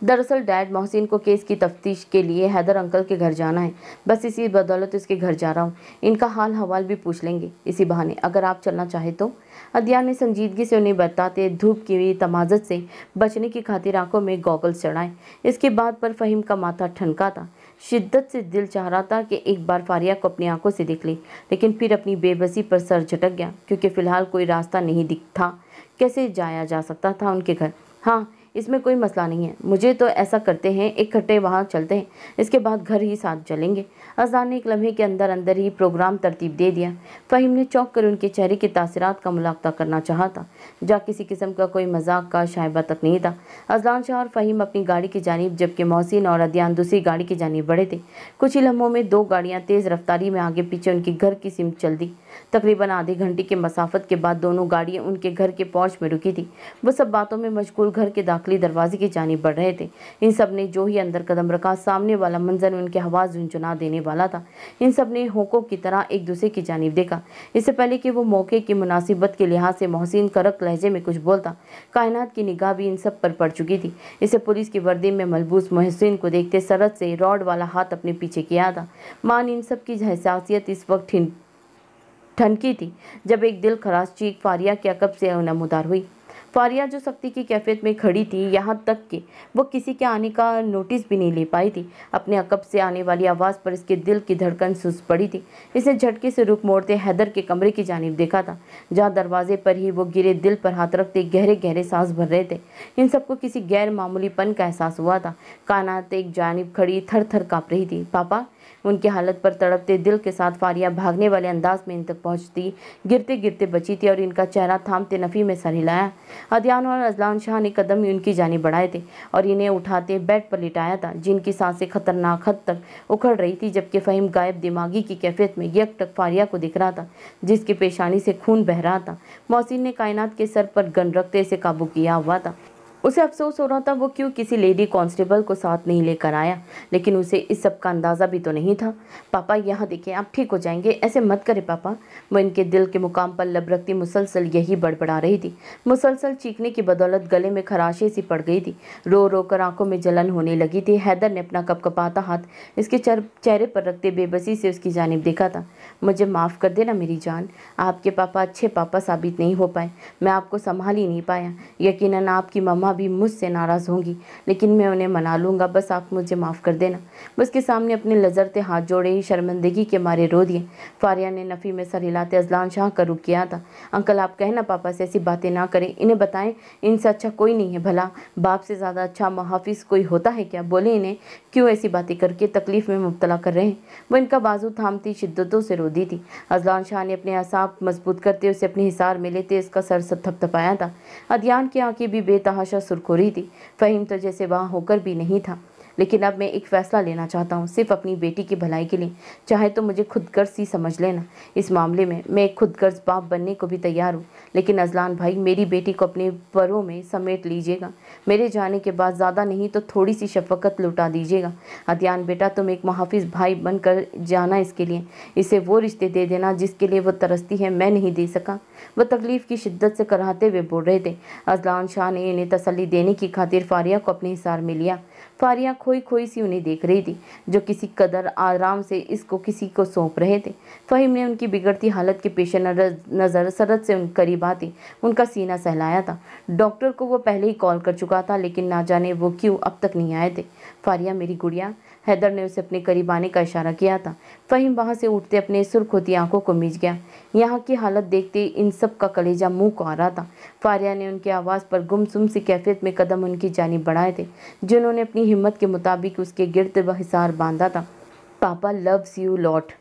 दरअसल डैड, मोहसिन को केस की तफ्तीश के लिए हैदर अंकल के घर जाना है, बस इसी बदौलत उसके घर जा रहा हूँ। इनका हाल हवाल भी पूछ लेंगे इसी बहाने, अगर आप चलना चाहे तो। अदियान ने संजीदगी से उन्हें बताते धूप की तमाज़त से बचने की खातिर आंखों में गॉगल्स चढ़ाए। इसके बाद पर फहीम का माथा ठनका था। शिद्दत से दिल चाह रहा था कि एक बार फारिया को अपनी आंखों से देख ले, लेकिन फिर अपनी बेबसी पर सर झटक गया, क्योंकि फ़िलहाल कोई रास्ता नहीं दिखता। कैसे जाया जा सकता था उनके घर? हाँ, इसमें कोई मसला नहीं है। मुझे तो ऐसा करते हैं, इकट्ठे वहाँ चलते हैं, इसके बाद घर ही साथ चलेंगे। अज़लान ने एक लम्हे के अंदर अंदर ही प्रोग्राम तरतीब दे दिया। फ़हीम ने चौंक कर उनके चेहरे के तासरात का मुलाक़ा करना चाहा था, जहाँ किसी किस्म का कोई मजाक का शायबा तक नहीं था। अज़लान शाह और फ़हीम अपनी गाड़ी की जानिब, जबकि मोहसिन और अदियान दूसरी गाड़ी की जानिब बढ़े थे। कुछ ही लम्हों में दो गाड़ियाँ तेज़ रफ्तारी में आगे पीछे उनके घर की सिमत चल दी। तकरीबन आधे घंटे के मसाफत के बाद दोनों गाड़ियाँ उनके घर के पहुँच में रुकी थी। वो सब बातों में मशगूल घर के दाखिली दरवाजे की जानिब बढ़ रहे थे। इन सब ने जो ही अंदर कदम रखा, सामने वाला मंजर उनके हवा झुनझुना देने वाला था। इन सब ने होंकों की तरह एक दूसरे की जानिब देखा। इससे पहले कि वो मौके की मुनासिबत के लिहाज से मोहसिन करक लहजे में कुछ बोलता, कायनात की निगाह भी इन सब पर पड़ चुकी थी। इसे पुलिस की वर्दी में मलबूस मोहसिन को देखते सरत से रॉड वाला हाथ अपने पीछे किया था। मान इन सब की हसासियत इस वक्त ठनकी थी जब एक दिल खराश चीख फारिया के अकब से नमूदार हुई। फारिया जो सख्ती की कैफियत में खड़ी थी, यहाँ तक कि वो किसी के आने का नोटिस भी नहीं ले पाई थी। अपने अकब से आने वाली आवाज़ पर इसके दिल की धड़कन सुस पड़ी थी। इसे झटके से रुख मोड़ते हैदर के कमरे की जानिब देखा था, जहाँ दरवाजे पर ही वो गिरे दिल पर हाथ रखते गहरे गहरे सांस भर रहे थे। इन सबको किसी गैर मामूलीपन का एहसास हुआ था। कायनात एक जानिब खड़ी थर थर काँप रही थी। पापा, उनकी हालत पर तड़पते दिल के साथ फारिया भागने वाले अंदाज में इन तक पहुंचती गिरते गिरते बची थी और इनका चेहरा थामते नफ़ी में सर हिलाया। अदियान और अज़लान शाह ने कदम उनकी जानिब बढ़ाए थे और इन्हें उठाते बेड पर लिटाया था, जिनकी सांसें खतरनाक हद तक उखड़ रही थी, जबकि फ़हीम गायब दिमागी की कैफियत में यकटक फारिया को दिख रहा था, जिसकी पेशानी से खून बह रहा था। मोहसिन ने कायनात के सर पर गन रखते इसे काबू किया हुआ था। उसे अफसोस हो रहा था वो क्यों किसी लेडी कांस्टेबल को साथ नहीं लेकर आया, लेकिन उसे इस सब का अंदाज़ा भी तो नहीं था। पापा यहाँ देखें, आप ठीक हो जाएंगे, ऐसे मत करें पापा। वो इनके दिल के मुकाम पर लब रखती मुसलसल यही बड़बड़ा रही थी। मुसलसल चीखने की बदौलत गले में खराशे सी पड़ गई थी। रो रो कर आंखों में जलन होने लगी थी। हैदर ने अपना कपकपाता हाथ इसके चेहरे पर रखते बेबसी से उसकी जानिब देखा था। मुझे माफ़ कर देना मेरी जान, आपके पापा अच्छे पापा साबित नहीं हो पाए, मैं आपको संभाल ही नहीं पाया। यकीनन आपकी मम्मा भी मुझसे नाराज़ होंगी, लेकिन मैं उन्हें मना लूँगा, बस आप मुझे माफ़ कर देना। बस के सामने अपने लजरते हाथ जोड़े ही शर्मिंदगी के मारे रो दिए। फारिया ने नफ़ी में सर हिलाते अज़लान शाह का रुख किया था। अंकल, आप कहना पापा से ऐसी बातें ना करें, इन्हें बताएं इनसे अच्छा कोई नहीं है। भला बाप से ज़्यादा अच्छा मुहाफिज कोई होता है क्या? बोले इन्हें क्यों ऐसी बातें करके तकलीफ़ में मुब्तला कर रहे हैं। वो इनका बाजू थामती शिद्दतों से रो दी थी। अज़लान शाह ने अपने असाब मजबूत करते उसे अपने हिसार में लेते इसका सर थपथपाया था। अदियान की आंखें भी बेतहाशा सुर्ख हो रही थी। फ़हीम तो जैसे वहाँ होकर भी नहीं था। लेकिन अब मैं एक फ़ैसला लेना चाहता हूँ, सिर्फ अपनी बेटी की भलाई के लिए। चाहे तो मुझे खुदगर्ज ही समझ लेना। इस मामले में मैं एक खुदगर्ज बाप बनने को भी तैयार हूँ, लेकिन अज़लान भाई, मेरी बेटी को अपने परों में समेट लीजिएगा। मेरे जाने के बाद ज़्यादा नहीं तो थोड़ी सी शफ़क़त लुटा दीजिएगा। अदियान बेटा, तुम एक मुहाफिज भाई बनकर जाना इसके लिए। इसे वो रिश्ते दे देना जिसके लिए वो तरसती है, मैं नहीं दे सका। वह तकलीफ़ की शिद्दत से कराहते हुए बोल रहे थे। अज़लान शाह ने इन्हें तसल्ली देने की खातिर फारिया को अपने हिसार में लिया। फारिया खोई खोई सी उन्हें देख रही थी, जो किसी कदर आराम से इसको किसी को सौंप रहे थे। फ़हीम ने उनकी बिगड़ती हालत के पेश नज़र सरत से उन करीब आती उनका सीना सहलाया था। डॉक्टर को वो पहले ही कॉल कर चुका था, लेकिन ना जाने वो क्यों अब तक नहीं आए थे। फारिया मेरी गुड़िया, हैदर ने उसे अपने करीब आने का इशारा किया था। फ़हीम वहाँ से उठते अपने सुर्ख होती आंखों को मीच गया। यहाँ की हालत देखते इन सब का कलेजा मुंह को आ रहा था। फारिया ने उनकी आवाज़ पर गुमसुम सी कैफियत में कदम उनकी जानिब बढ़ाए थे, जिन्होंने अपनी हिम्मत के मुताबिक उसके गिर्द हिसार बांधा था। पापा लव्स यू लॉट।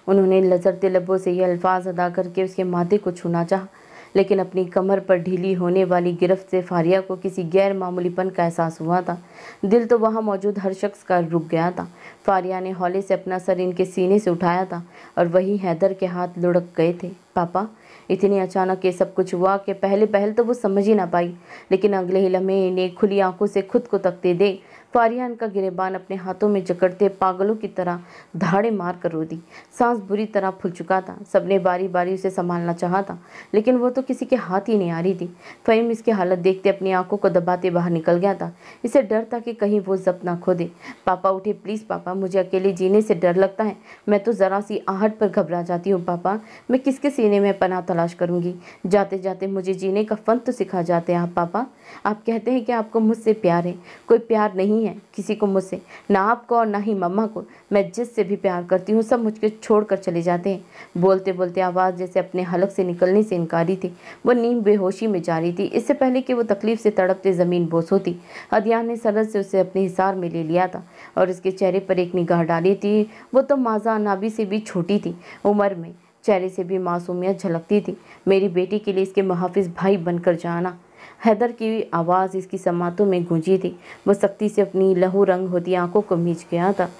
उन्होंने लचरते लबों से ये अल्फाज अदा करके उसके माथे को छूना चाहा, लेकिन अपनी कमर पर ढीली होने वाली गिरफ्त से फारिया को किसी गैर मामूलीपन का एहसास हुआ था। दिल तो वहाँ मौजूद हर शख्स का रुक गया था। फारिया ने हौले से अपना सर इनके सीने से उठाया था और वही हैदर के हाथ लुढ़क गए थे। पापा, इतनी अचानक ये सब कुछ हुआ कि पहल तो वो समझ ही ना पाई, लेकिन अगले ही लम्हे इन्हें खुली आंखों से खुद को तकते दे फारिया का गिरेबान अपने हाथों में जकड़ते पागलों की तरह धाड़े मार कर रो दी। सांस बुरी तरह फूल चुका था। सबने बारी बारी उसे संभालना चाहा था, लेकिन वो तो किसी के हाथ ही नहीं आ रही थी। फ़हीम इसकी हालत देखते अपनी आंखों को दबाते बाहर निकल गया था। इसे डर था कि कहीं वो जब्त ना खो दे। पापा उठे, प्लीज़ पापा, मुझे अकेले जीने से डर लगता है। मैं तो ज़रा सी आहट पर घबरा जाती हूँ पापा। मैं किसके सीने में पनाह तलाश करूँगी? जाते जाते मुझे जीने का फन तो सिखा जाते हैं आप पापा। आप कहते हैं कि आपको मुझसे प्यार है। कोई प्यार नहीं है किसी को मुझसे, ना आपको और ना ही मम्मा को। मैं जिससे भी प्यार करती हूँ सब मुझको छोड़कर चले जाते हैं। बोलते बोलते आवाज़ जैसे अपने हलक से निकलने से इनकारी थी। वो नींद बेहोशी में जा रही थी। इससे पहले कि वो तकलीफ से तड़पते ज़मीन बोस होती, अदियान ने सरल से उसे अपने हिसार में ले लिया था और उसके चेहरे पर एक निगाह डाली थी। वो तो माज़ा नाबी से भी छोटी थी उम्र में, चेहरे से भी मासूमियत झलकती थी। मेरी बेटी के लिए इसके मुहाफिज भाई बनकर जाना। हैदर की आवाज़ इसकी समातों में गूंजी थी। वो सख्ती से अपनी लहू रंग होती आंखों को मीच गया था।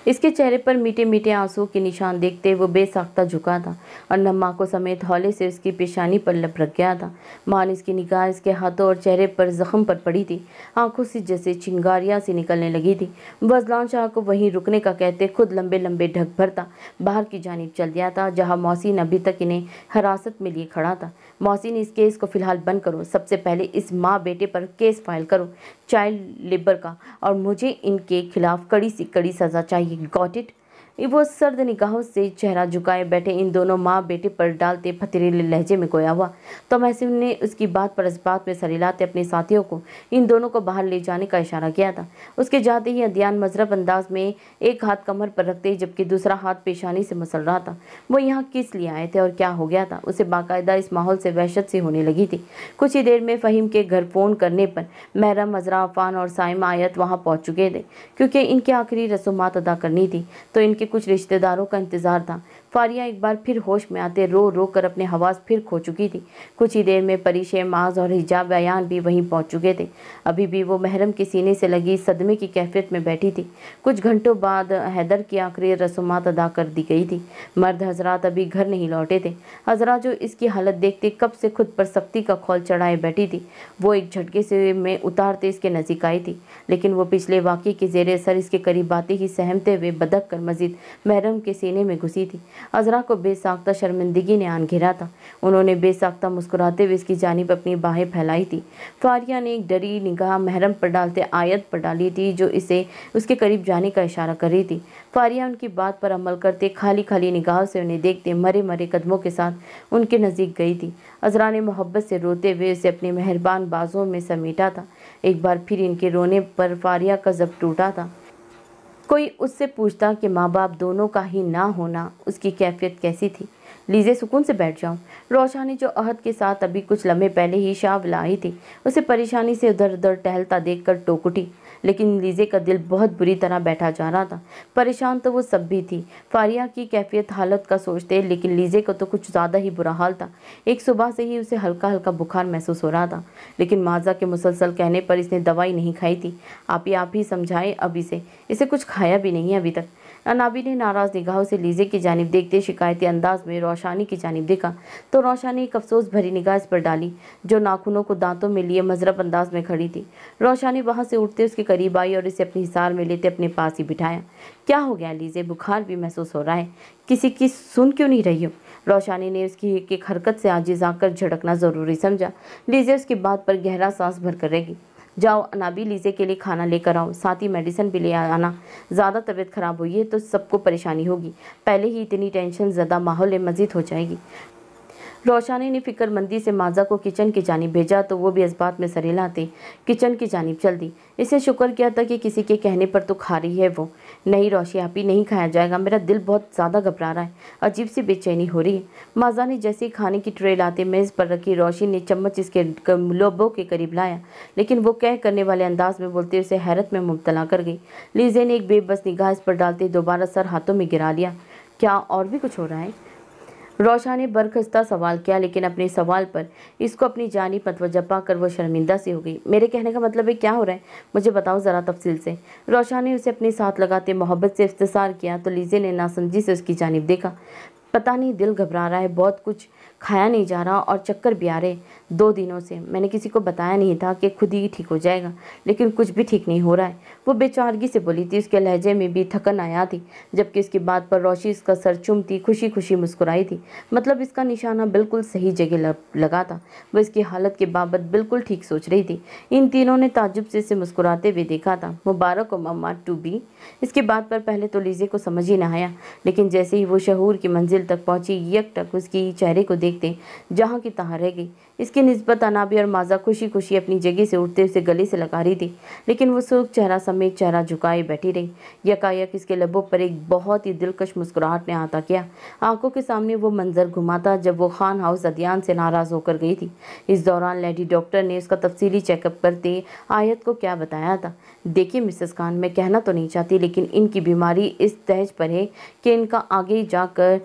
इसके चेहरे पर मीठे मीठे आंसुओं के निशान देखते वो बेसाख्ता झुका था और नम आंखों समेत हौले से उसकी पेशानी पर लपक गया था। मान इसकी निगाह इसके हाथों और चेहरे पर जख्म पर पड़ी थी। आंखों से जैसे चिंगारियां सी निकलने लगी थी। बजलान शाह को वहीं रुकने का कहते खुद लंबे लंबे ढक भरता बाहर की जानिब चल दिया था, जहाँ मौसीन अभी तक इन्हें हिरासत में लिए खड़ा था। मौसीन, इस केस को फ़िलहाल बंद करो। सबसे पहले इस माँ बेटे पर केस फाइल करो, चाइल्ड लेबर का, और मुझे इनके खिलाफ कड़ी से कड़ी सज़ा चाहिए। Got it? वो सर्द निगाहों से चेहरा झुकाए बैठे इन दोनों माँ बेटे पर डालते फतीले लहजे में गोया हुआ। तो मैसिम ने उसकी बात पर इस बात में सरिलाते अपने साथियों को इन दोनों को बाहर ले जाने का इशारा किया था। उसके जाते ही अदियान मजरब अंदाज में एक हाथ कमर पर रखते जबकि दूसरा हाथ पेशानी से मसल रहा था। वो यहाँ किस लिए आए थे और क्या हो गया था? उसे बाकायदा इस माहौल से वहशत सी होने लगी थी। कुछ ही देर में फ़हीम के घर फ़ोन करने पर महरम, अजरा, अफ़ान और साइमा आयत वहाँ पहुँच चुके थे, क्योंकि इनकी आखिरी रसूमात अदा करनी थी। तो इनके कुछ रिश्तेदारों का इंतजार था। फारिया एक बार फिर होश में आते रो रो कर अपने हवास फिर खो चुकी थी। कुछ ही देर में परिशे, माज और हिजाब बयान भी वहीं पहुंच चुके थे। अभी भी वो महरम के सीने से लगी सदमे की कैफियत में बैठी थी। कुछ घंटों बाद हैदर की आखिरी रसूमात अदा कर दी गई थी। मर्द हजरात अभी घर नहीं लौटे थे। हजरा जो इसकी हालत देखते कब से खुद पर सख्ती का खौल चढ़ाए बैठी थी, वो एक झटके से में उतारते इसके नज़दीक आई थी। लेकिन वो पिछले वाक़े के ज़ेरे असर इसके करीब आते ही सहमते हुए बदक कर मजीद महरम के सीने में घुसी थी। अजरा को बेसाख्ता शर्मिंदगी ने आन घिरा था। उन्होंने बेसाख्ता मुस्कुराते हुए इसकी जानिब अपनी बाहें फैलाई थी। फारिया ने एक डरी निगाह महरम पर डालते आयत पर डाली थी, जो इसे उसके करीब जाने का इशारा कर रही थी। फारिया उनकी बात पर अमल करते खाली खाली निगाह से उन्हें देखते मरे मरे कदमों के साथ उनके नज़दीक गई थी। अजरा ने मोहब्बत से रोते हुए उसे अपनी मेहरबान बाजुओं में समेटा था। एक बार फिर इनके रोने पर फारिया का जब टूटा था। कोई उससे पूछता कि माँ बाप दोनों का ही ना होना उसकी कैफियत कैसी थी। लीजे, सुकून से बैठ जाऊं। रोशानी जो अहद के साथ अभी कुछ लम्हे पहले ही शावला आई थी, उसे परेशानी से उधर उधर टहलता देखकर टोक उठी। लेकिन लीजे का दिल बहुत बुरी तरह बैठा जा रहा था। परेशान तो वो सब भी थी, फारिया की कैफियत हालत का सोचते, लेकिन लीजे को तो कुछ ज़्यादा ही बुरा हाल था। एक सुबह से ही उसे हल्का हल्का बुखार महसूस हो रहा था, लेकिन माजा के मुसलसल कहने पर इसने दवाई नहीं खाई थी। आप ही समझाएं अब इसे कुछ खाया भी नहीं है अभी तक। अनाबी ने नाराज़ निगाहों से लीजे की जानिब देखते शिकायती अंदाज में रोशानी की जानिब देखा, तो रोशानी एक अफसोस भरी निगाह इस पर डाली, जो नाखूनों को दांतों में लिए मजरब अंदाज में खड़ी थी। रोशानी वहाँ से उठते उसके करीब आई और इसे अपने हिसार में लेते अपने पास ही बिठाया। क्या हो गया लीजे? बुखार भी महसूस हो रहा है। किसी की सुन क्यों नहीं रही हो? रोशानी ने उसकी एक हरकत से आजिज़ आकर झड़कना ज़रूरी समझा। लीजे उसकी बात पर गहरा सांस भर करेगी। जाओ अनाबी, लीजे के लिए खाना लेकर आओ, साथ ही मेडिसिन भी ले आना। ज़्यादा तबीयत ख़राब हुई है तो सबको परेशानी होगी। पहले ही इतनी टेंशन ज़्यादा माहौल मज़ीद हो जाएगी। रोशानी ने फिक्रमंदी से माजा को किचन की जानिब भेजा तो वो भी इस बात में सरेलाते किचन की जानिब चल दी। इसे शुक्र किया था कि किसी के कहने पर तो खा रही है वो। नहीं रोशी आपी, नहीं खाया जाएगा, मेरा दिल बहुत ज़्यादा घबरा रहा है, अजीब सी बेचैनी हो रही है। माजा ने जैसे ही खाने की ट्रे लाते मेज़ पर रखी, रोशी ने चम्मच इसके लोबों के करीब लाया, लेकिन वो कह करने वाले अंदाज में बोलते उसे हैरत में मुब्तला कर गई। लीजे ने एक बेबस निगाह इस पर डालते दोबारा सर हाथों में गिरा लिया। क्या और भी कुछ हो रहा है? रोशा ने बरखस्ता सवाल किया, लेकिन अपने सवाल पर इसको अपनी जानी मतवज्जा पाकर वो शर्मिंदा सी हो गई। मेरे कहने का मतलब है क्या हो रहा है, मुझे बताओ ज़रा तफसील से। रोशा ने उसे अपने साथ लगाते मोहब्बत से इफ्तिसार किया तो लीजे ने नासमझी से उसकी जानिब देखा। पता नहीं, दिल घबरा रहा है, बहुत कुछ खाया नहीं जा रहा और चक्कर भी आ रहे 2 दिनों से। मैंने किसी को बताया नहीं था कि खुद ही ठीक हो जाएगा, लेकिन कुछ भी ठीक नहीं हो रहा है। वो बेचारगी से बोली थी, उसके लहजे में भी थकन आया थी, जबकि उसकी बात पर रोशी इसका सर चूमती खुशी खुशी मुस्कुराई थी। मतलब इसका निशाना बिल्कुल सही जगह लगा था। वो इसकी हालत के बाबत बिल्कुल ठीक सोच रही थी। इन तीनों ने ताज्जुब से इसे मुस्कुराते हुए देखा था। मुबारक हो मम्मा टू बी। इसकी बात पर पहले तो लीजे को समझ ही न आया, लेकिन जैसे ही वो शहूर की मंजिल तक पहुंची, यकटक उसकी चेहरे को देखते जहाँ की तहाँ रह गई। इसकी निस्बत अनाबी और माजा खुशी खुशी अपनी जगह से उठते उसे गले से लगा रही थी, लेकिन वो सुर्ख चेहरा समेत चेहरा झुकाए बैठी रही। यकायक इसके लबों पर एक बहुत ही दिलकश मुस्कुराहट ने आता किया। आंखों के सामने वो मंजर घुमा था जब वो खान हाउस अदियान से नाराज़ होकर गई थी। इस दौरान लेडी डॉक्टर ने उसका तफसीली चेकअप करते आयत को क्या बताया था। देखिए मिसेस खान, मैं कहना तो नहीं चाहती, लेकिन इनकी बीमारी इस दहज पर है कि इनका आगे जाकर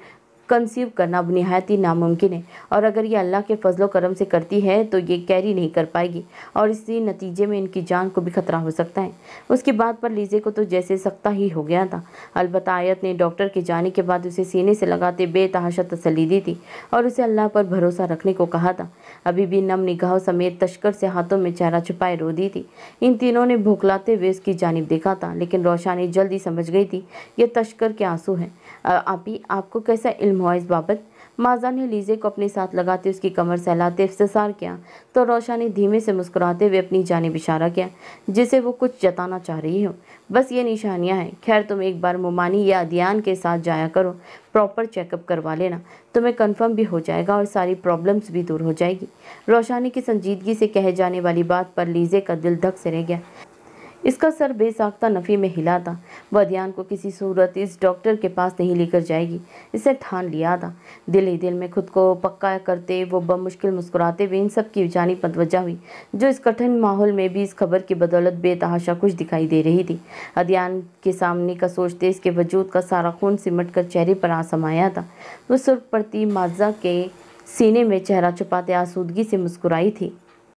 कंसीव करना निहायत ही नामुमकिन है, और अगर ये अल्लाह के फजलो करम से करती है तो ये कैरी नहीं कर पाएगी और इसी नतीजे में इनकी जान को भी खतरा हो सकता है। उसकी बात पर लीजे को तो जैसे सख्ता ही हो गया था। अलबत्ता आयत ने डॉक्टर के जाने के बाद उसे सीने से लगाते बेतहाशा तसल्ली दी थी और उसे अल्लाह पर भरोसा रखने को कहा था। अभी भी नम निगाहों समेत तश्कर से हाथों में चेहरा छुपाए रो दी थी। इन तीनों ने भूखलाते हुए उसकी जानिब देखा था, लेकिन रोशानी जल्दी समझ गई थी ये तश्कर के आंसू हैं। आपी, आपको कैसा इल्म हुआ इस बाबत? माजा ने लीजे को अपने साथ लगाते उसकी कमर सहलाते इफ्तिसार किया तो रोशानी धीमे से मुस्कुराते हुए अपनी जानिब इशारा किया, जिसे वो कुछ जताना चाह रही हो। बस ये निशानियां हैं। खैर, तुम एक बार मुमानी या अदियान के साथ जाया करो, प्रॉपर चेकअप करवा लेना, तुम्हें कंफर्म भी हो जाएगा और सारी प्रॉब्लम्स भी दूर हो जाएगी। रोशानी की संजीदगी से कहे जाने वाली बात पर लीजे का दिल धक से रह गया। इसका सर बेसाख्ता नफ़ी में हिला था। वह अदियान को किसी सूरत इस डॉक्टर के पास नहीं लेकर जाएगी, इसे ठान लिया था। दिल ही दिल में खुद को पक्का करते वो बमुश्किल मुस्कुराते हुए इन सब की जानिब मतवज्जा हुई, जो इस कठिन माहौल में भी इस खबर की बदौलत बेतहाशा कुछ दिखाई दे रही थी। अदियान के सामने का सोचते इसके वजूद का सारा खून सिमट कर चेहरे पर आ समाया था। वो सुर्ख पड़ती माजा के सीने में चेहरा छुपाते आसूदगी से मुस्कुराई थी।